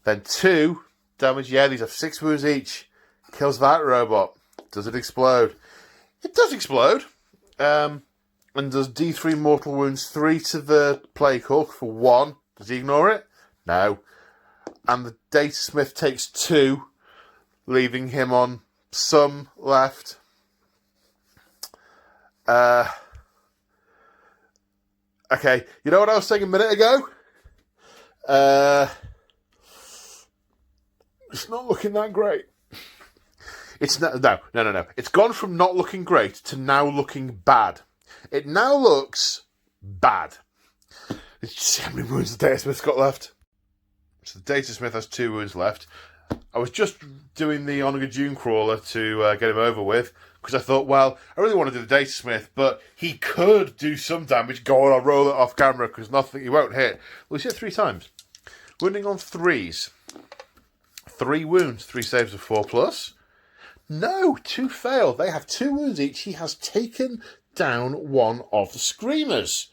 Then 2 damage. Yeah, these have 6 wounds each. Kills that robot. Does it explode? It does explode. And does D3 mortal wounds 3 to the Plague Hulk for 1. Does he ignore it? No. And the Datasmith takes 2, leaving him on some left. Okay, you know what I was saying a minute ago? It's not looking that great. It's no. It's gone from not looking great to now looking bad. It now looks bad. Let's see how many wounds the Datasmith's got left. So the Datasmith has 2 wounds left. I was just doing the Onaga Dune Crawler to get him over with, because I thought, well, I really want to do the Datasmith, but he could do some damage. Go on, I'll roll it off camera, because he won't hit. Well, he's hit 3 times. Wounding on 3s. 3 wounds, 3 saves of 4+. No, 2 fail. They have 2 wounds each. He has taken down one of the Screamers.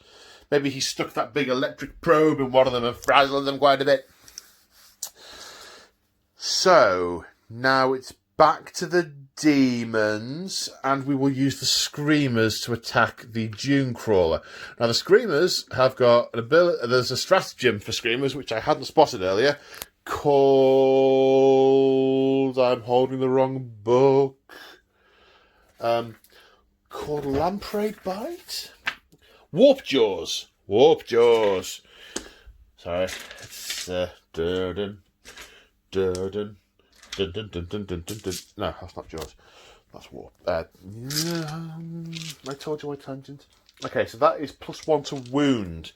Maybe he stuck that big electric probe in one of them and frazzled them quite a bit. So, now it's back to the demons, and we will use the Screamers to attack the Dune Crawler. Now, the Screamers have got an ability. There's a stratagem for Screamers, which I hadn't spotted earlier, called... I'm holding the wrong book. Called Lamprey Bite? Warp Jaws. Warp Jaws. Sorry. It's... No, that's not Jaws. That's Warp. I told you my tangent. Okay, so that is +1 to wound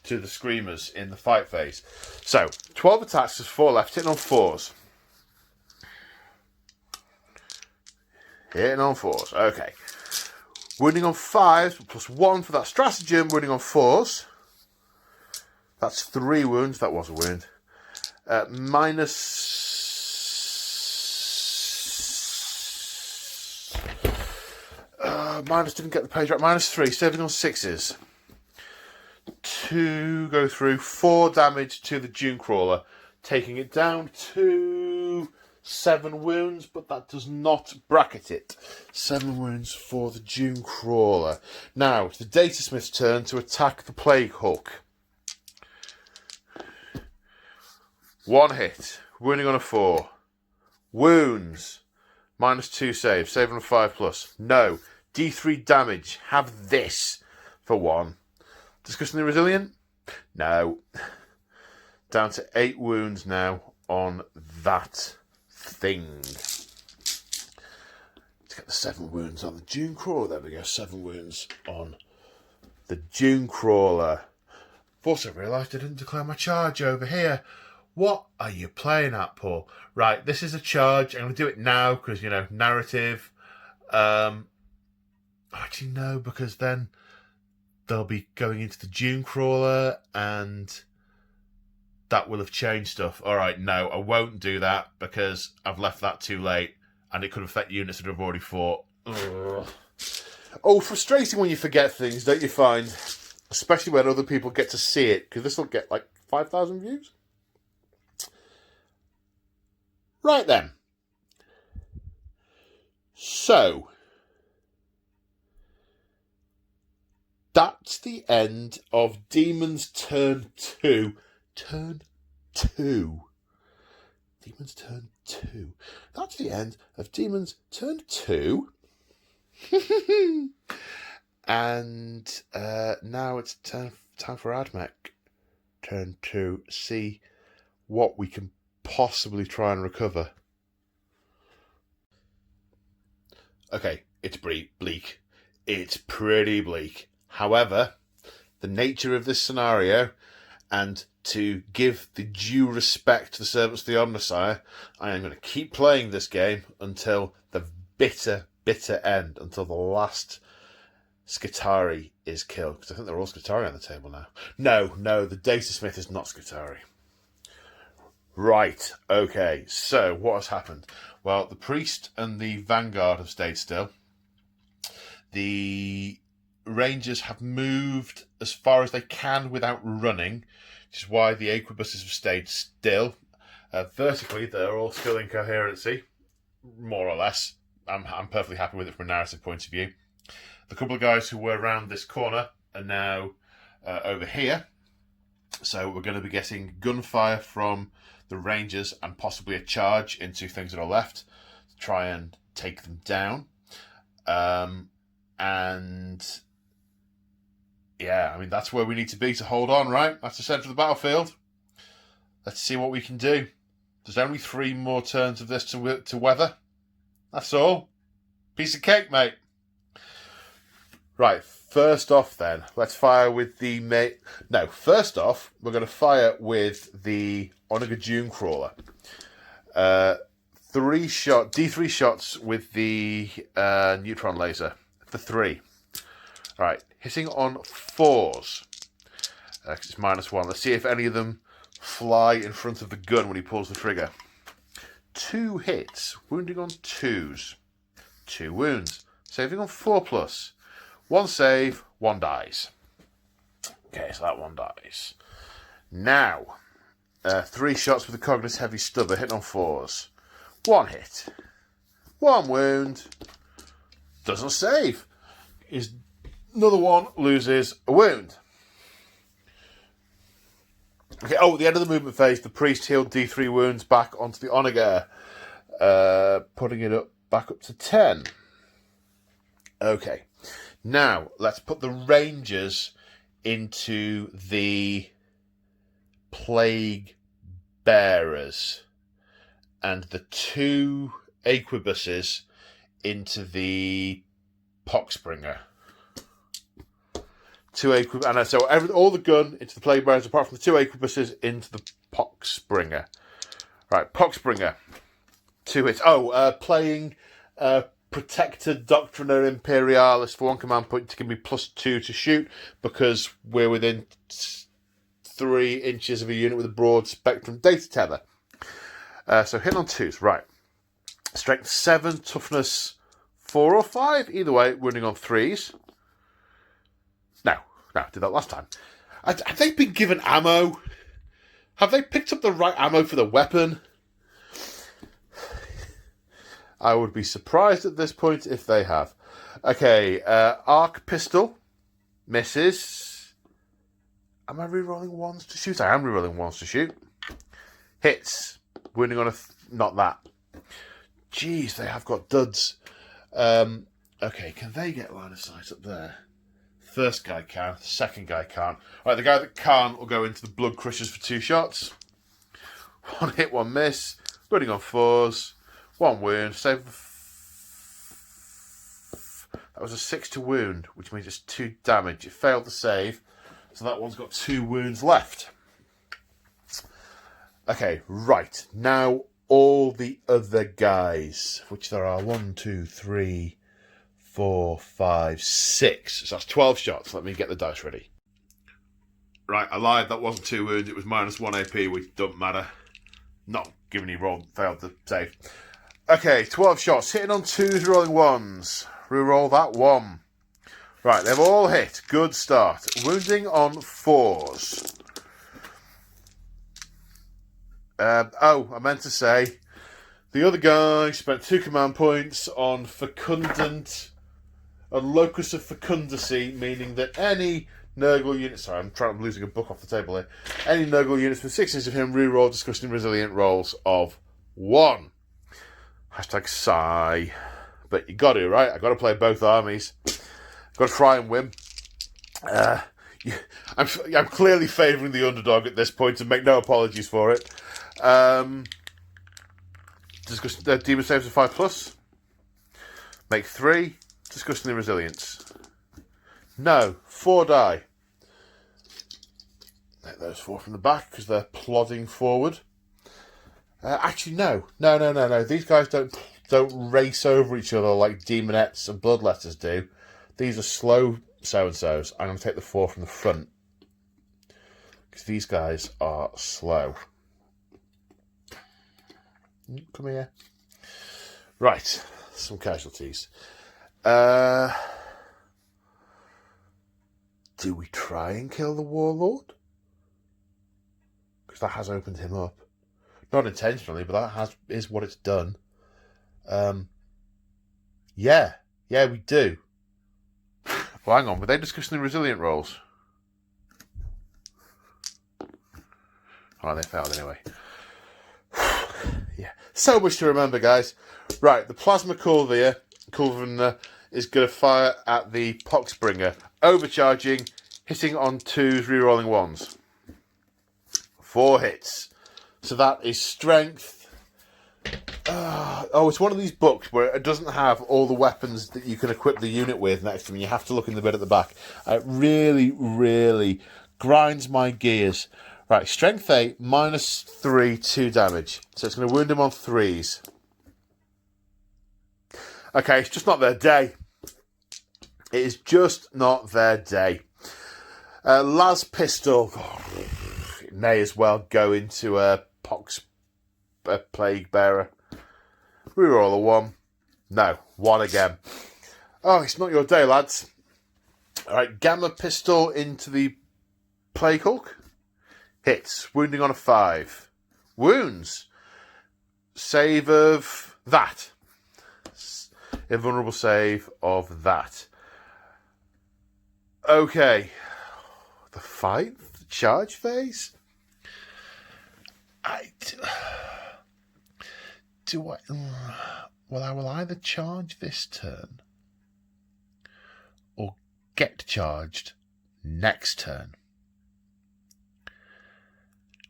to the Screamers in the fight phase. So, 12 attacks, there's 4 left, hitting on 4s. Hitting on 4s, okay. Wounding on 5s, +1 for that stratagem, wounding on 4s. That's 3 wounds, that was a wound. Minus... minus didn't get the page right. -3, saving on 6s. 2 go through, 4 damage to the Dune Crawler, taking it down to 7 wounds, but that does not bracket it. 7 wounds for the Dune Crawler. Now, it's the Datasmith's turn to attack the Plague Hulk. 1 hit, wounding on a 4. Wounds, -2 save, saving on 5+. No. D3 damage. Have this for 1. Disgustingly resilient? No. Down to 8 wounds now on that thing. Let's get the 7 wounds on the Dune Crawler. There we go. 7 wounds on the Dune Crawler. I've also realised I didn't declare my charge over here. What are you playing at, Paul? Right, this is a charge. I'm going to do it now because, you know, narrative. Actually, no, because then they'll be going into the Dune Crawler and that will have changed stuff. All right, no, I won't do that because I've left that too late and it could affect units that have already fought. Ugh. Oh, frustrating when you forget things, don't you find? Especially when other people get to see it, because this will get like 5,000 views. Right then. So, that's the end of Demons Turn 2. Turn 2. Demons Turn 2. That's the end of Demons Turn 2. And now it's time for Admech Turn 2. See what we can possibly try and recover. Okay, it's bleak. It's pretty bleak. However, the nature of this scenario, and to give the due respect to the servants of the Omnissiah, I am going to keep playing this game until the bitter end, until the last Skitari is killed. Because I think they're all Skitari on the table now. No, the Datasmith is not Skitari. Right, okay, so what has happened? Well, the Priest and the Vanguard have stayed still. The Rangers have moved as far as they can without running, which is why the Aequibuses have stayed still. Vertically, they're all still in coherency, more or less. I'm perfectly happy with it from a narrative point of view. The couple of guys who were around this corner are now over here. So we're going to be getting gunfire from the Rangers and possibly a charge into things that are left to try and take them down. And yeah, I mean, that's where we need to be to hold on, right? That's the centre of the battlefield. Let's see what we can do. There's only 3 more turns of this to weather. That's all. Piece of cake, mate. Right, first off then, let's fire with the... No, first off, we're going to fire with the Onaga Dune Crawler. D3 shots with the neutron laser. For 3. Right, hitting on 4s. It's -1. Let's see if any of them fly in front of the gun when he pulls the trigger. 2 hits, wounding on 2s. 2 wounds, saving on 4+. 1 save, 1 dies. Okay, so that 1 dies. Now, 3 shots with the Cognis Heavy Stubber, hitting on 4s. 1 hit. 1 wound. Doesn't save. Another one loses a wound. Okay, at the end of the movement phase, the priest healed D3 wounds back onto the Onaga, putting it back up to 10. Okay, now let's put the Rangers into the Plague Bearers and the 2 Aequibuses into the Poxbringer. 2 Aequibuses, and so all the gun into the Plague Bearers apart from the 2 Aequibuses into the Poxbringer. Right, Poxbringer. 2 hits. Playing Protector Doctrina Imperialis for 1 command point to give me +2 to shoot because we're within 3 inches of a unit with a broad spectrum data tether. So hit on 2s, right. Strength 7, toughness 4 or 5, either way, wounding on 3s. No, did that last time. Have they been given ammo? Have they picked up the right ammo for the weapon? I would be surprised at this point if they have. Okay, arc pistol. Misses. Am I rerolling 1s to shoot? I am rerolling 1s to shoot. Hits. Wounding on not that. Jeez, they have got duds. Okay, can they get line of sight up there? First guy can, the second guy can't. Right, the guy that can't will go into the Blood Crushers for 2 shots. 1 hit, 1 miss. Wounding on 4s. 1 wound. Save. That was a 6 to wound, which means it's 2 damage. It failed to save, so that one's got 2 wounds left. Okay, right. Now all the other guys, which there are 1, 2, 3, 4, 5, 6. So that's 12 shots. Let me get the dice ready. Right, I lied. That wasn't 2 wounds. It was -1 AP, which doesn't matter. Not given he failed to save. Okay, 12 shots. Hitting on 2s, rolling 1s. Reroll that 1. Right, they've all hit. Good start. Wounding on 4s. I meant to say, the other guy spent 2 command points on Fecundant, a locus of fecundacy, meaning that any Nurgle unit... Sorry, I'm losing a book off the table here. Any Nurgle units with 6 inches of him reroll disgusting resilient rolls of 1. Hashtag sigh. But you got to, right? I got to play both armies. Got to try and win. I'm clearly favouring the underdog at this point and make no apologies for it. Demon saves of 5+. Make 3. Discussing the resilience. No. 4 die. Take those 4 from the back because they're plodding forward. Actually, no. These guys don't race over each other like demonettes and bloodletters do. These are slow so-and-sos. I'm going to take the 4 from the front because these guys are slow. Come here. Right, some casualties. Do we try and kill the Warlord? Because that has opened him up. Not intentionally, but that is what it's done. Yeah, we do. Well, hang on, were they discussing the resilient rolls? Oh, they failed anyway. Yeah. So much to remember, guys. Right, the Plasma Culvener is going to fire at the Poxbringer, overcharging, hitting on 2s, rerolling 1s. 4 hits. So that is strength. It's one of these books where it doesn't have all the weapons that you can equip the unit with next to them. You have to look in the bit at the back. It really, really grinds my gears. Right, strength 8, -3, 2 damage. So it's going to wound him on 3s. Okay, it's just not their day. It is just not their day. Las Pistol. It may as well go into a Plague Bearer. Reroll a 1. No, 1 again. Oh, it's not your day, lads. Alright, Gamma Pistol into the Plague Hulk. Hits. Wounding on a 5. Wounds. Save of that. Invulnerable save of that. Okay. The fight? The charge phase? I will either charge this turn or get charged next turn.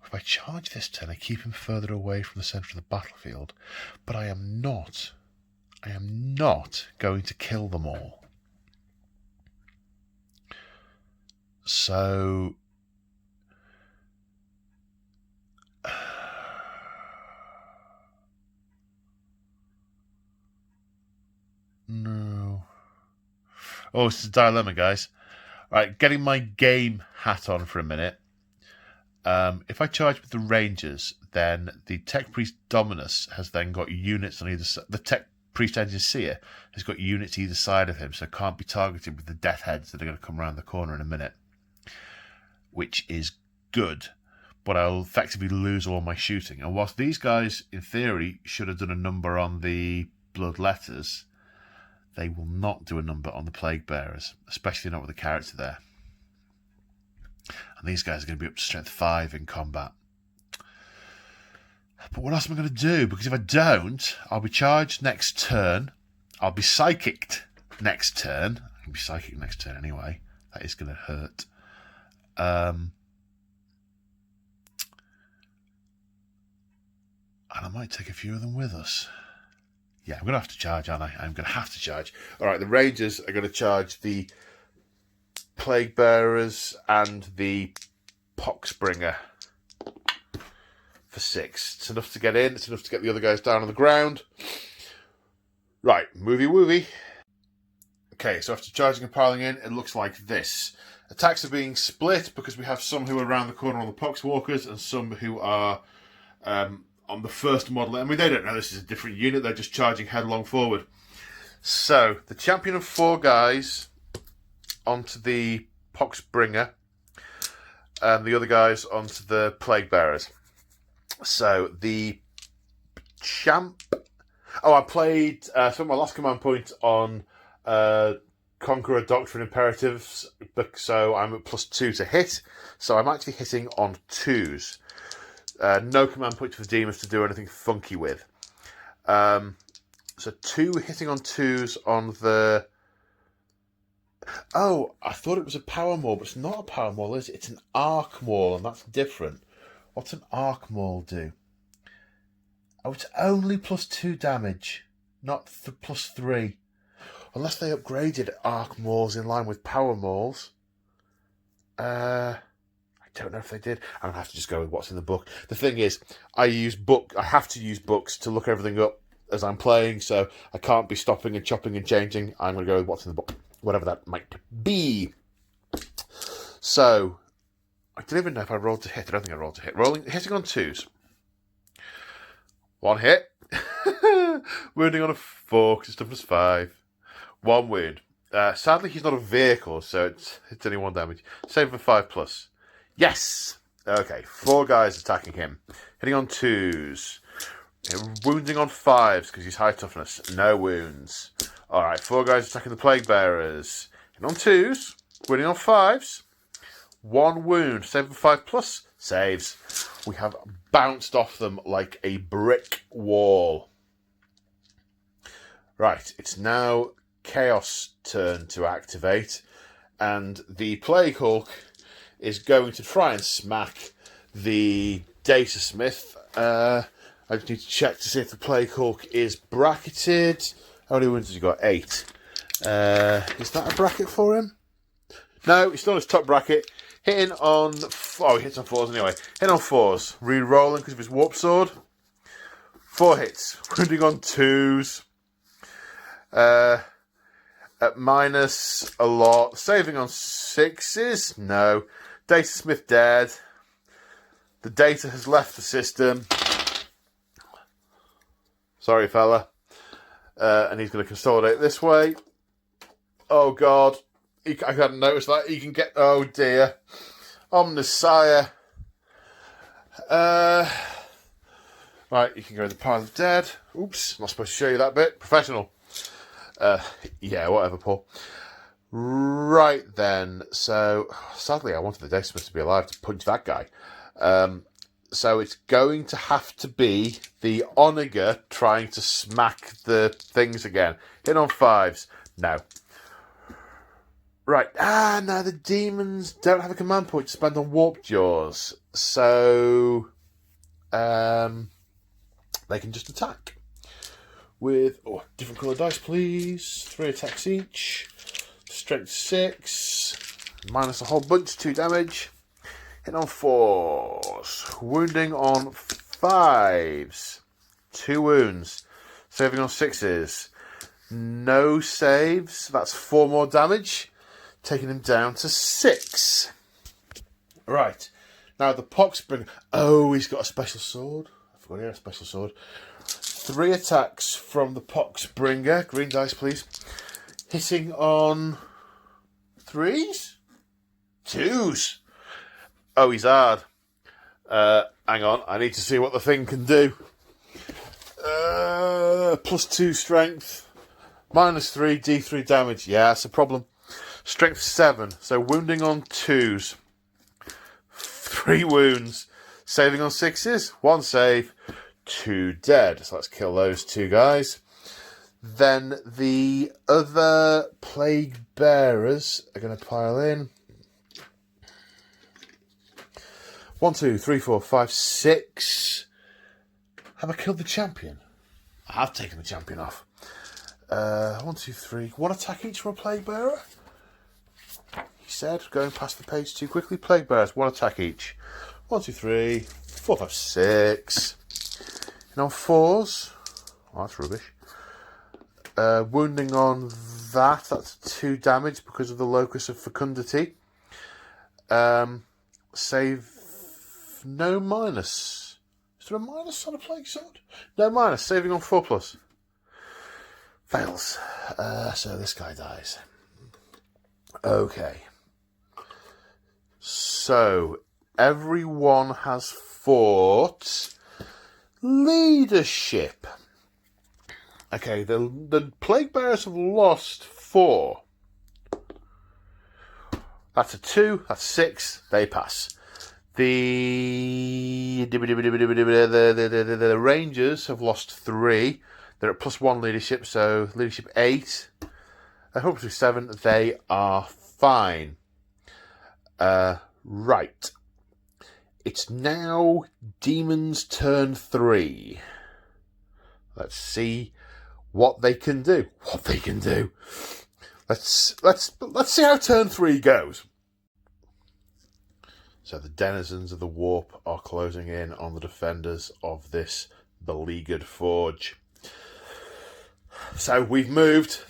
If I charge this turn, I keep him further away from the centre of the battlefield, but I am not going to kill them all. So no. Oh, it's a dilemma, guys. Right, getting my game hat on for a minute. If I charge with the Rangers, then the Tech Priest Dominus has then got units on either side. The Tech Priest Engine Seer has got units either side of him, so can't be targeted with the Death Heads that are going to come around the corner in a minute. Which is good, but I'll effectively lose all my shooting. And whilst these guys, in theory, should have done a number on the Blood Letters, they will not do a number on the Plague Bearers, especially not with a character there. And these guys are going to be up to strength 5 in combat. But what else am I going to do? Because if I don't, I'll be charged next turn. I'll be psychicked next turn. I'll be psychic next turn anyway. That is going to hurt. And I might take a few of them with us. Yeah, I'm going to have to charge, aren't I? I'm going to have to charge. All right, the Rangers are going to charge the Plague Bearers and the Poxbringer for 6. It's enough to get in. It's enough to get the other guys down on the ground. Right, movie woovie. Okay, so after charging and piling in, it looks like this. Attacks are being split because we have some who are around the corner on the Poxwalkers and some who are on the first model. I mean, they don't know this is a different unit. They're just charging headlong forward. So, the champion of 4 guys onto the Poxbringer and the other guys onto the Plague Bearers. So, the champ... Oh, I played some of my last command point on Conqueror Doctrine Imperatives, so I'm at +2 to hit. So I'm actually hitting on 2s. No command point for the demons to do anything funky with. So 2 hitting on 2s on the... Oh, I thought it was a power maul, but it's not a power maul, is it? It's an arc maul, and that's different. What's an arc maul do? Oh, it's only +2 damage, not +3. Unless they upgraded arc mauls in line with power mauls. I don't know if they did. I'm going to have to just go with what's in the book. The thing is, I have to use books to look everything up as I'm playing, so I can't be stopping and chopping and changing. I'm going to go with what's in the book, whatever that might be. So, I don't even know if I rolled to hit. I don't think I rolled to hit. Hitting on 2s. 1 hit. Wounding on a 4 because it's toughness 5. 1 wound. Sadly, he's not a vehicle, so it's only 1 damage. Save for 5+. Yes! Okay, 4 guys attacking him. Hitting on 2s. Wounding on 5s because he's high toughness. No wounds. Alright, 4 guys attacking the Plague Bearers. Hitting on 2s. Wounding on 5s. 1 wound. Save for 5+. Saves. We have bounced off them like a brick wall. Right, it's now Chaos' turn to activate, and the Plague Hulk is going to try and smack the Data Smith. I just need to check to see if the Plague Hulk is bracketed. How many wounds has he got? 8. Is that a bracket for him? No, he's still in his top bracket. Hitting on... Oh, he hits on 4s anyway. Hitting on 4s. Re-rolling because of his Warp Sword. 4 hits. Wounding on 2s. At minus a lot. Saving on 6s. No. Data Smith dead. The data has left the system. Sorry, fella. And he's going to consolidate this way. Oh, God. I hadn't noticed that. He can get... Oh, dear. Omnissiah. Right, you can go to the pile of dead. Oops, not supposed to show you that bit. Professional. Yeah, whatever, Paul. Right, then. So, sadly, I wanted the Data Smith to be alive to punch that guy. So it's going to have to be the Onager trying to smack the things again. Hit on 5s. No. Right. No, the demons don't have a command point to spend on Warp Jaws. So they can just attack. With different colour dice, please. 3 attacks each. Strength 6. Minus a whole bunch, 2 damage. Hit on 4s. Wounding on 5s. 2 wounds. Saving on 6s. No saves. That's 4 more damage. Taking him down to 6. Right. Now the Poxbringer. Oh, he's got a special sword. I forgot he had a special sword. 3 attacks from the Poxbringer. Green dice, please. Hitting on 3s? 2s. Oh, he's hard. Hang on. I need to see what the thing can do. +2 strength. -3 D3 damage. Yeah, that's a problem. Strength 7. So wounding on 2s. 3 wounds. Saving on 6s. 1 save. 2 dead. So let's kill those 2 guys. Then the other Plague Bearers are going to pile in. 1, 2, 3, 4, 5, 6. Have I killed the champion? I have taken the champion off. 1, 2, 3. 1 attack each for a Plague Bearer. He said, going past the page too quickly. Plague Bearers, 1 attack each. 1, 2, 3, 4, 5, 6. And on 4s. Oh, that's rubbish. Wounding on that. That's 2 damage because of the Locus of Fecundity. Save. No minus. Is there a minus on a Plague Sword? No minus. Saving on 4+. Fails. So this guy dies. Okay. So everyone has fought leadership. Okay, the Plague Bearers have lost 4. That's a 2. That's 6. They pass. The Rangers have lost 3. They're at +1 leadership, so leadership 8. Hopefully 7. They are fine. Right. It's now Demon's turn 3. Let's see what they can do. Let's see how turn 3 goes. So the denizens of the warp are closing in on the defenders of this beleaguered forge. So we've moved.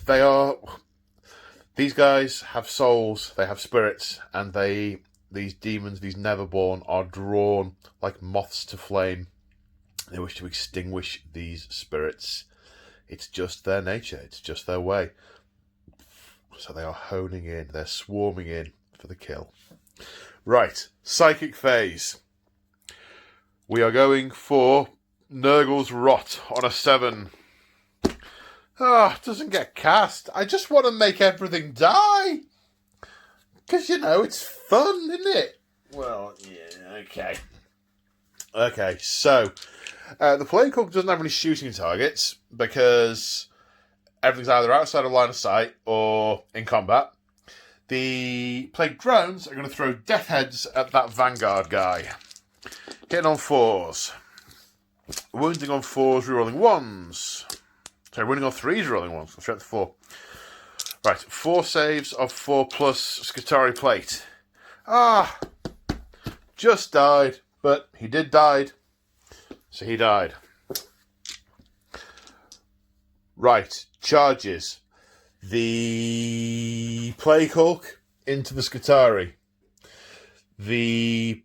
These guys have souls, they have spirits, and these demons, these Neverborn, are drawn like moths to flame. They wish to extinguish these spirits. It's just their nature, it's just their way. So they are honing in, they're swarming in for the kill. Right, psychic phase. We are going for Nurgle's Rot on a 7. It doesn't get cast. I just want to make everything die. Because, it's fun, isn't it? Well, yeah, okay. Okay, so the Plague Hulk doesn't have any shooting targets because everything's either outside of line of sight or in combat. The Plague Drones are going to throw death heads at that Vanguard guy. Hitting on 4s. Wounding on 4s, rerolling 1s. Sorry, wounding on 3s, rerolling 1s. Straight to 4. Right, 4 saves of 4 plus Scutari plate. Just died, but he did died. So he died. Right, charges. The Plague Hulk into the Scutari. The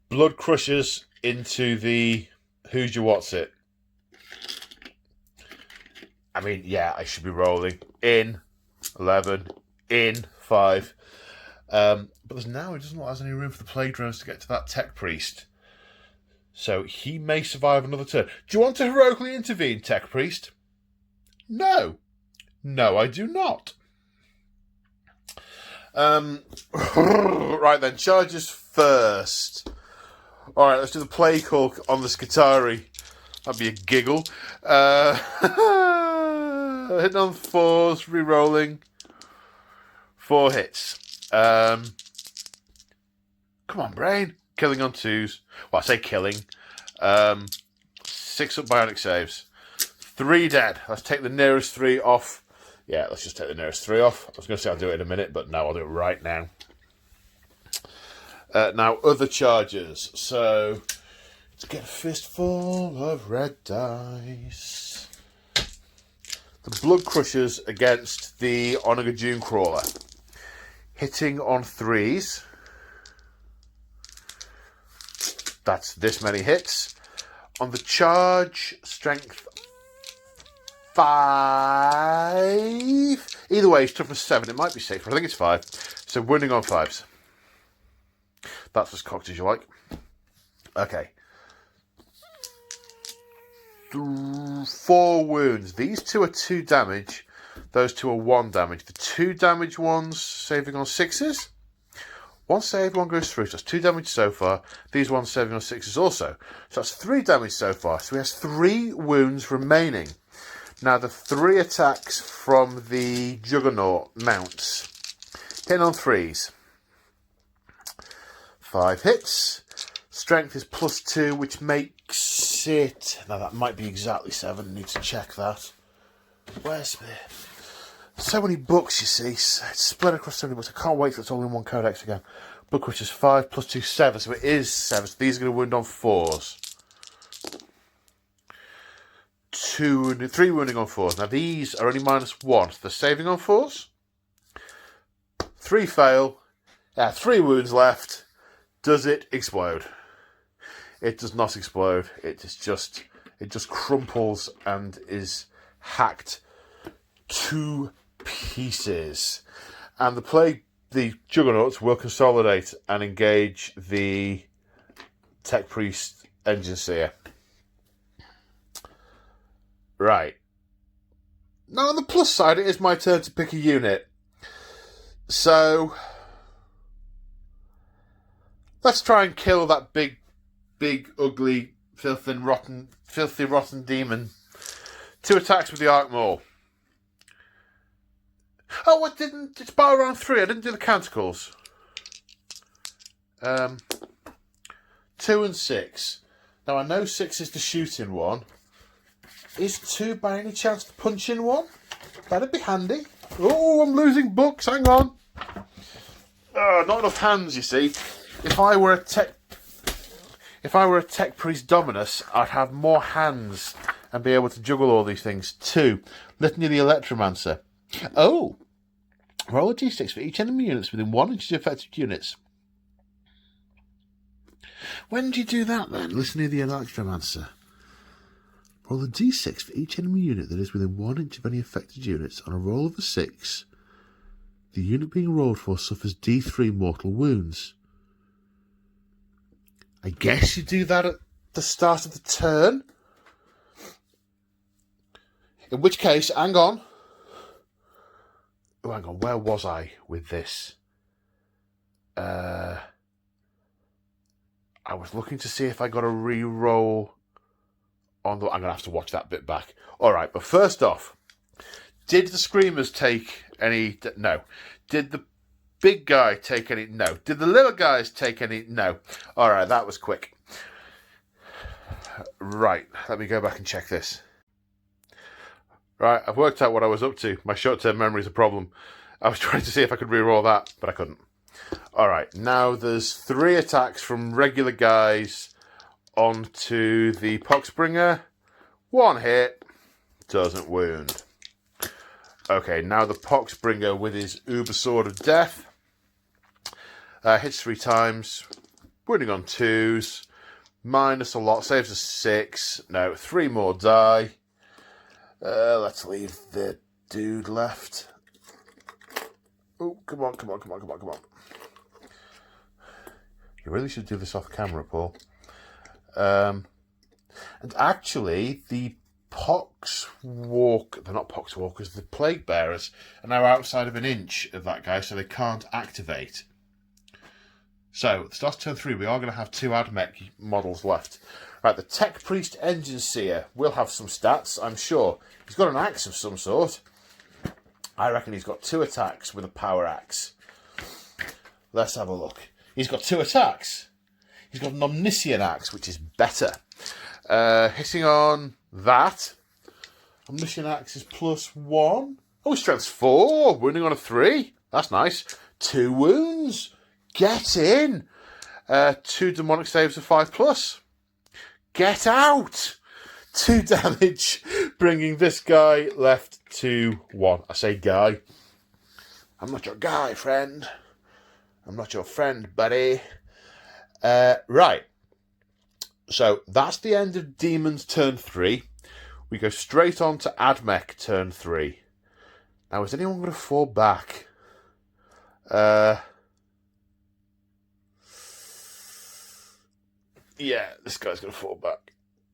Blood Crushers into the Who's Your What's It. I mean, yeah, I should be rolling. In 11, in 5. But there's now, it doesn't look like there's any room for the Plague Drones to get to that Tech Priest. So he may survive another turn. Do you want to heroically intervene, Tech Priest? No. No, I do not. Right then, charges first. Alright, let's do the Plague Hulk on the Scutari. That'd be a giggle. Hitting on 4s, re-rolling. 4 hits. Come on, brain. Killing on 2s. Well, I say killing. 6 up bionic saves. 3 dead. Let's take the nearest 3 off. Yeah, let's just take the nearest 3 off. I was going to say I'll do it in a minute, but no, I'll do it right now. Now, other charges. So, let's get a fistful of red dice. The Blood Crushers against the Onaga Dune Crawler. Hitting on 3s. That's this many hits. On the charge, strength 5. Either way, it's toughness 7. It might be 6, but I think it's 5. So wounding on 5s. That's as cocked as you like. Okay. 4 wounds. These 2 are 2 damage. Those 2 are 1 damage. The 2 damage ones saving on 6s. 1 save, 1 goes through. So that's 2 damage so far. These ones saving on 6s also. So that's 3 damage so far. So he has 3 wounds remaining. Now the 3 attacks from the Juggernaut mounts. Hitting on 3s. 5 hits. Strength is +2, which makes it... Now that might be exactly 7. Need to check that. Where's the... So many books, you see. It's split across so many books. I can't wait till it's all in one codex again. Book which is 5 + 2, 7. So it is 7. So these are going to wound on 4s. 3 wounding on 4s. Now these are only -1. So they're saving on 4s. 3 fail. 3 wounds left. Does it explode? It does not explode. It just crumples and is hacked to pieces. And the Juggernauts will consolidate and engage the Tech Priest Engine Seer. Right. Now on the plus side, it is my turn to pick a unit. So let's try and kill that big, ugly, filthy, rotten demon. 2 attacks with the Arc Maul. Oh, it's battle round 3. I didn't do the canticles. 2 and 6. Now I know 6 is the shooting one. Is 2 by any chance the punching one? That'd be handy. Oh, I'm losing books. Hang on. Not enough hands, you see. If I were a Tech Priest Dominus, I'd have more hands and be able to juggle all these things. 2. Litany the Electromancer. Oh! Roll a d6 for each enemy units within 1 inch of affected units. When do you do that then? Litany the Electromancer. Roll a d6 for each enemy unit that is within 1 inch of any affected units. On a roll of a 6, the unit being rolled for suffers d3 mortal wounds. I guess you do that at the start of the turn. In which case, hang on. Oh, hang on. Where was I with this? I I was looking to see if I got a re-roll on the... I'm going to have to watch that bit back. All right, but first off, did the Screamers take any... No. Did the big guy take any... No. Did the little guys take any... No. All right, that was quick. Right, let me go back and check this. Right, I've worked out what I was up to. My short-term memory is a problem. I was trying to see if I could re-roll that, but I couldn't. Alright, now there's 3 attacks from regular guys onto the Poxbringer. 1 hit, doesn't wound. Okay, now the Poxbringer with his Uber Sword of Death. Hits 3 times, wounding on 2s, minus a lot, saves a 6. No, 3 more die. Let's leave the dude left. Oh, come on. You really should do this off camera, Paul. And actually, the Poxwalker... They're not Poxwalkers, the Plague Bearers are now outside of an inch of that guy, so they can't activate. So, at the start of turn 3, we are going to have 2 Admech models left. Right, the Tech Priest Engine Seer will have some stats, I'm sure. He's got an axe of some sort. I reckon he's got 2 attacks with a power axe. Let's have a look. He's got 2 attacks. He's got an Omniscient axe, which is better. Hitting on that. Omniscient axe is +1. Oh, strength's 4. Wounding on a 3. That's nice. 2 wounds. Get in. 2 demonic saves of 5+. Get out. 2 damage, bringing this guy left to 1. I say guy. I'm not your guy, friend. I'm not your friend, buddy. Right. So that's the end of Demons turn 3. We go straight on to Admech turn 3. Now, is anyone going to fall back? Yeah, this guy's going to fall back.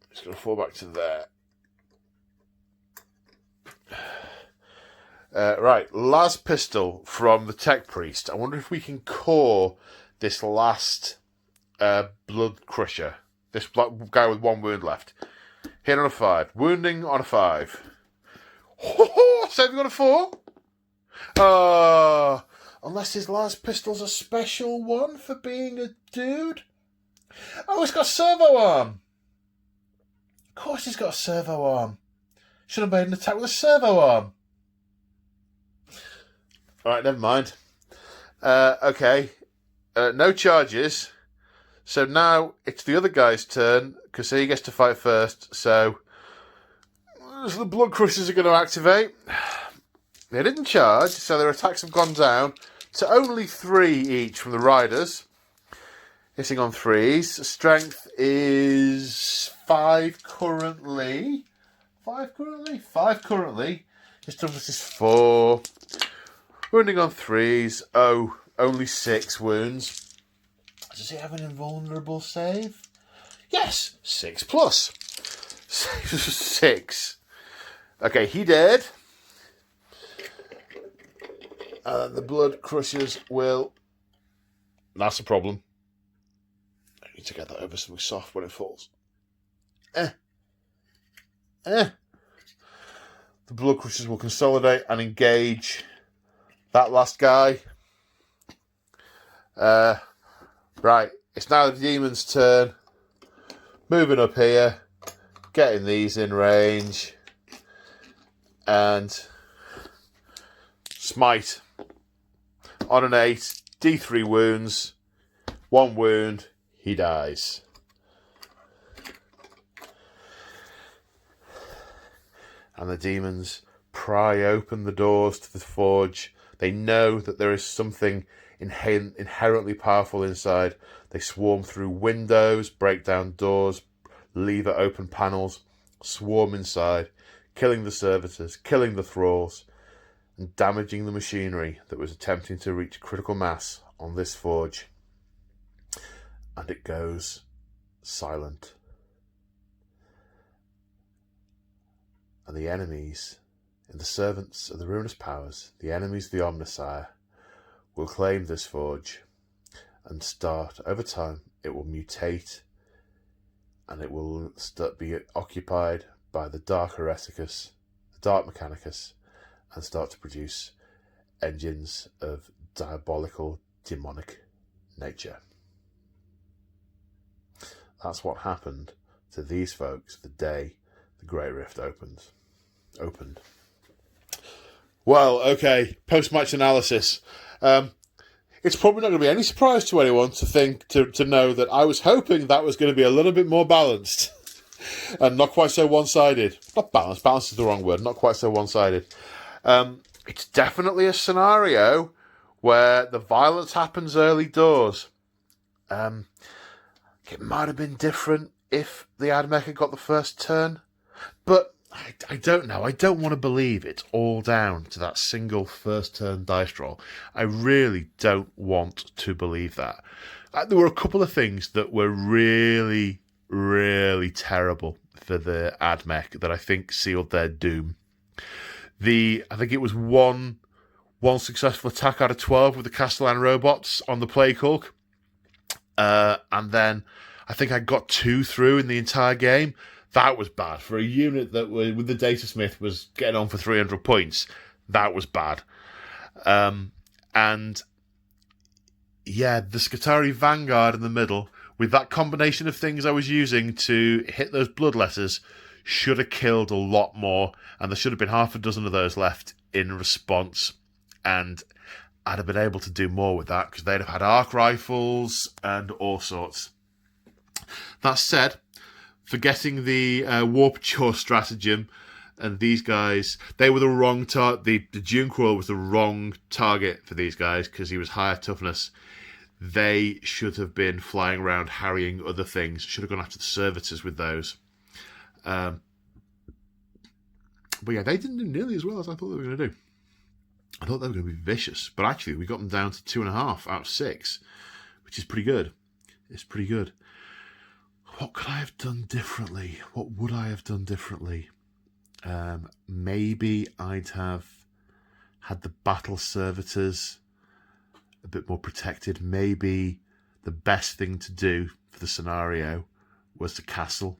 He's going to fall back to there. Right, Las Pistol from the Tech Priest. I wonder if we can core this last Blood Crusher. This guy with 1 wound left. Hit on a 5. Wounding on a 5. Saving on a 4? Unless his Las Pistol's a special one for being a dude. Oh, he's got a servo arm. Of course he's got a servo arm. Should have made an attack with a servo arm. Alright, never mind. Okay. No charges. So now it's the other guy's turn, because he gets to fight first. So the Blood Crushers are going to activate. They didn't charge, so their attacks have gone down to only 3 each from the Riders. Hitting on 3s. Strength is 5 currently. 5 currently. His toughness is 4. Wounding on 3s. Oh, only 6 wounds. Does he have an invulnerable save? Yes! 6+. 6. Okay, he dead. The Blood Crushers will... That's a problem. I need to get that over something soft when it falls. The Blood Crushers will consolidate and engage that last guy. Right, it's now the Demon's turn. Moving up here. Getting these in range. And smite. On an 8. D3 wounds. 1 wound. He dies. And the demons pry open the doors to the forge. They know that there is something inherently powerful inside. They swarm through windows, break down doors, lever open panels, swarm inside, killing the servitors, killing the thralls, and damaging the machinery that was attempting to reach critical mass on this forge. And it goes silent. And the enemies, and the servants of the ruinous powers, the enemies of the Omnissiah, will claim this forge, and start, over time, it will mutate and it will be occupied by the Dark Hereticus, the Dark Mechanicus, and start to produce engines of diabolical, demonic nature. That's what happened to these folks the day the Great Rift opened. Well, okay, post-match analysis. It's probably not going to be any surprise to anyone to know that I was hoping that was going to be a little bit more balanced and not quite so one-sided. Not balanced. Balanced is the wrong word. Not quite so one-sided. It's definitely a scenario where the violence happens early doors. It might have been different if the Admech had got the first turn, but I don't know. I don't want to believe it's all down to that single first turn dice roll. I really don't want to believe that. There were a couple of things that were really, really terrible for the Admech that I think sealed their doom. I think it was one successful attack out of 12 with the Castellan robots on the Plague Hulk. And then I think I got 2 through in the entire game. That was bad. For a unit that with the Datasmith was getting on for 300 points, that was bad. And yeah, the Cicatrix Vanguard in the middle, with that combination of things I was using to hit those bloodletters, should have killed a lot more. And there should have been half a dozen of those left in response. And I'd have been able to do more with that because they'd have had arc rifles and all sorts. That said, forgetting the Warp Jaw stratagem and these guys, they were the wrong target. The Dune Crawler was the wrong target for these guys because he was higher toughness. They should have been flying around harrying other things. Should have gone after the servitors with those. But yeah, they didn't do nearly as well as I thought they were going to do. I thought they were going to be vicious, but actually we got them down to 2.5 out of 6, which is pretty good. It's pretty good. What could I have done differently? What would I have done differently? Maybe I'd have had the battle servitors a bit more protected. Maybe the best thing to do for the scenario was to castle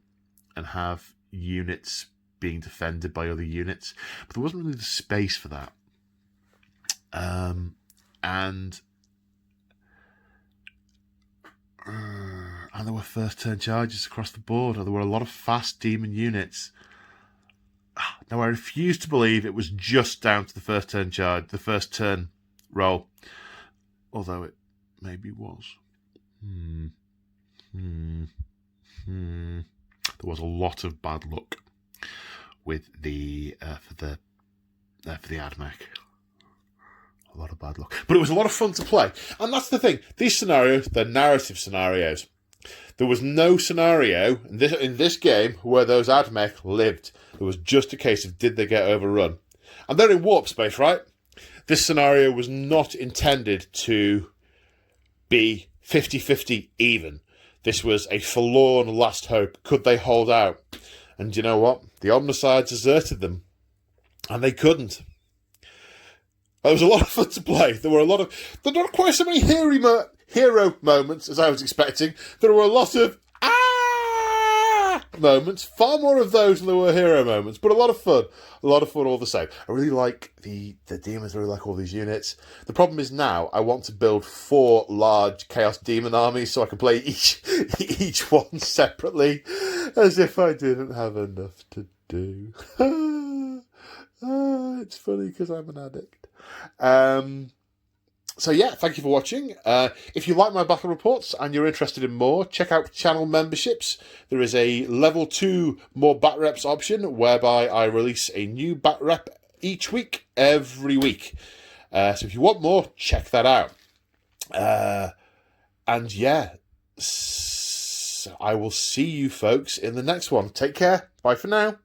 and have units being defended by other units. But there wasn't really the space for that. And there were first turn charges across the board. There were a lot of fast demon units. Now I refuse to believe it was just down to the first turn charge, the first turn roll. Although it maybe was. There was a lot of bad luck with the for the Admech. A lot of bad luck. But it was a lot of fun to play. And that's the thing. These scenarios, they're narrative scenarios. There was no scenario in this game where those Admech lived. It was just a case of did they get overrun. And they're in warp space, right? This scenario was not intended to be 50-50 even. This was a forlorn last hope. Could they hold out? And you know what? The Omnicides deserted them. And they couldn't. There was a lot of fun to play. There were not quite so many hero moments as I was expecting. There were a lot of moments, far more of those than there were hero moments, but a lot of fun all the same. I really like the demons. I really like all these units. The problem is now I want to build 4 large Chaos Demon armies so I can play each one separately, as if I didn't have enough to do. It's funny because I'm an addict. So yeah, thank you for watching. If you like my battle reports and you're interested in more, check out channel memberships. There is a level 2 more bat reps option whereby I release a new bat rep each week, every week. So if you want more, check that out. And yeah, so I will see you folks in the next one. Take care. Bye for now.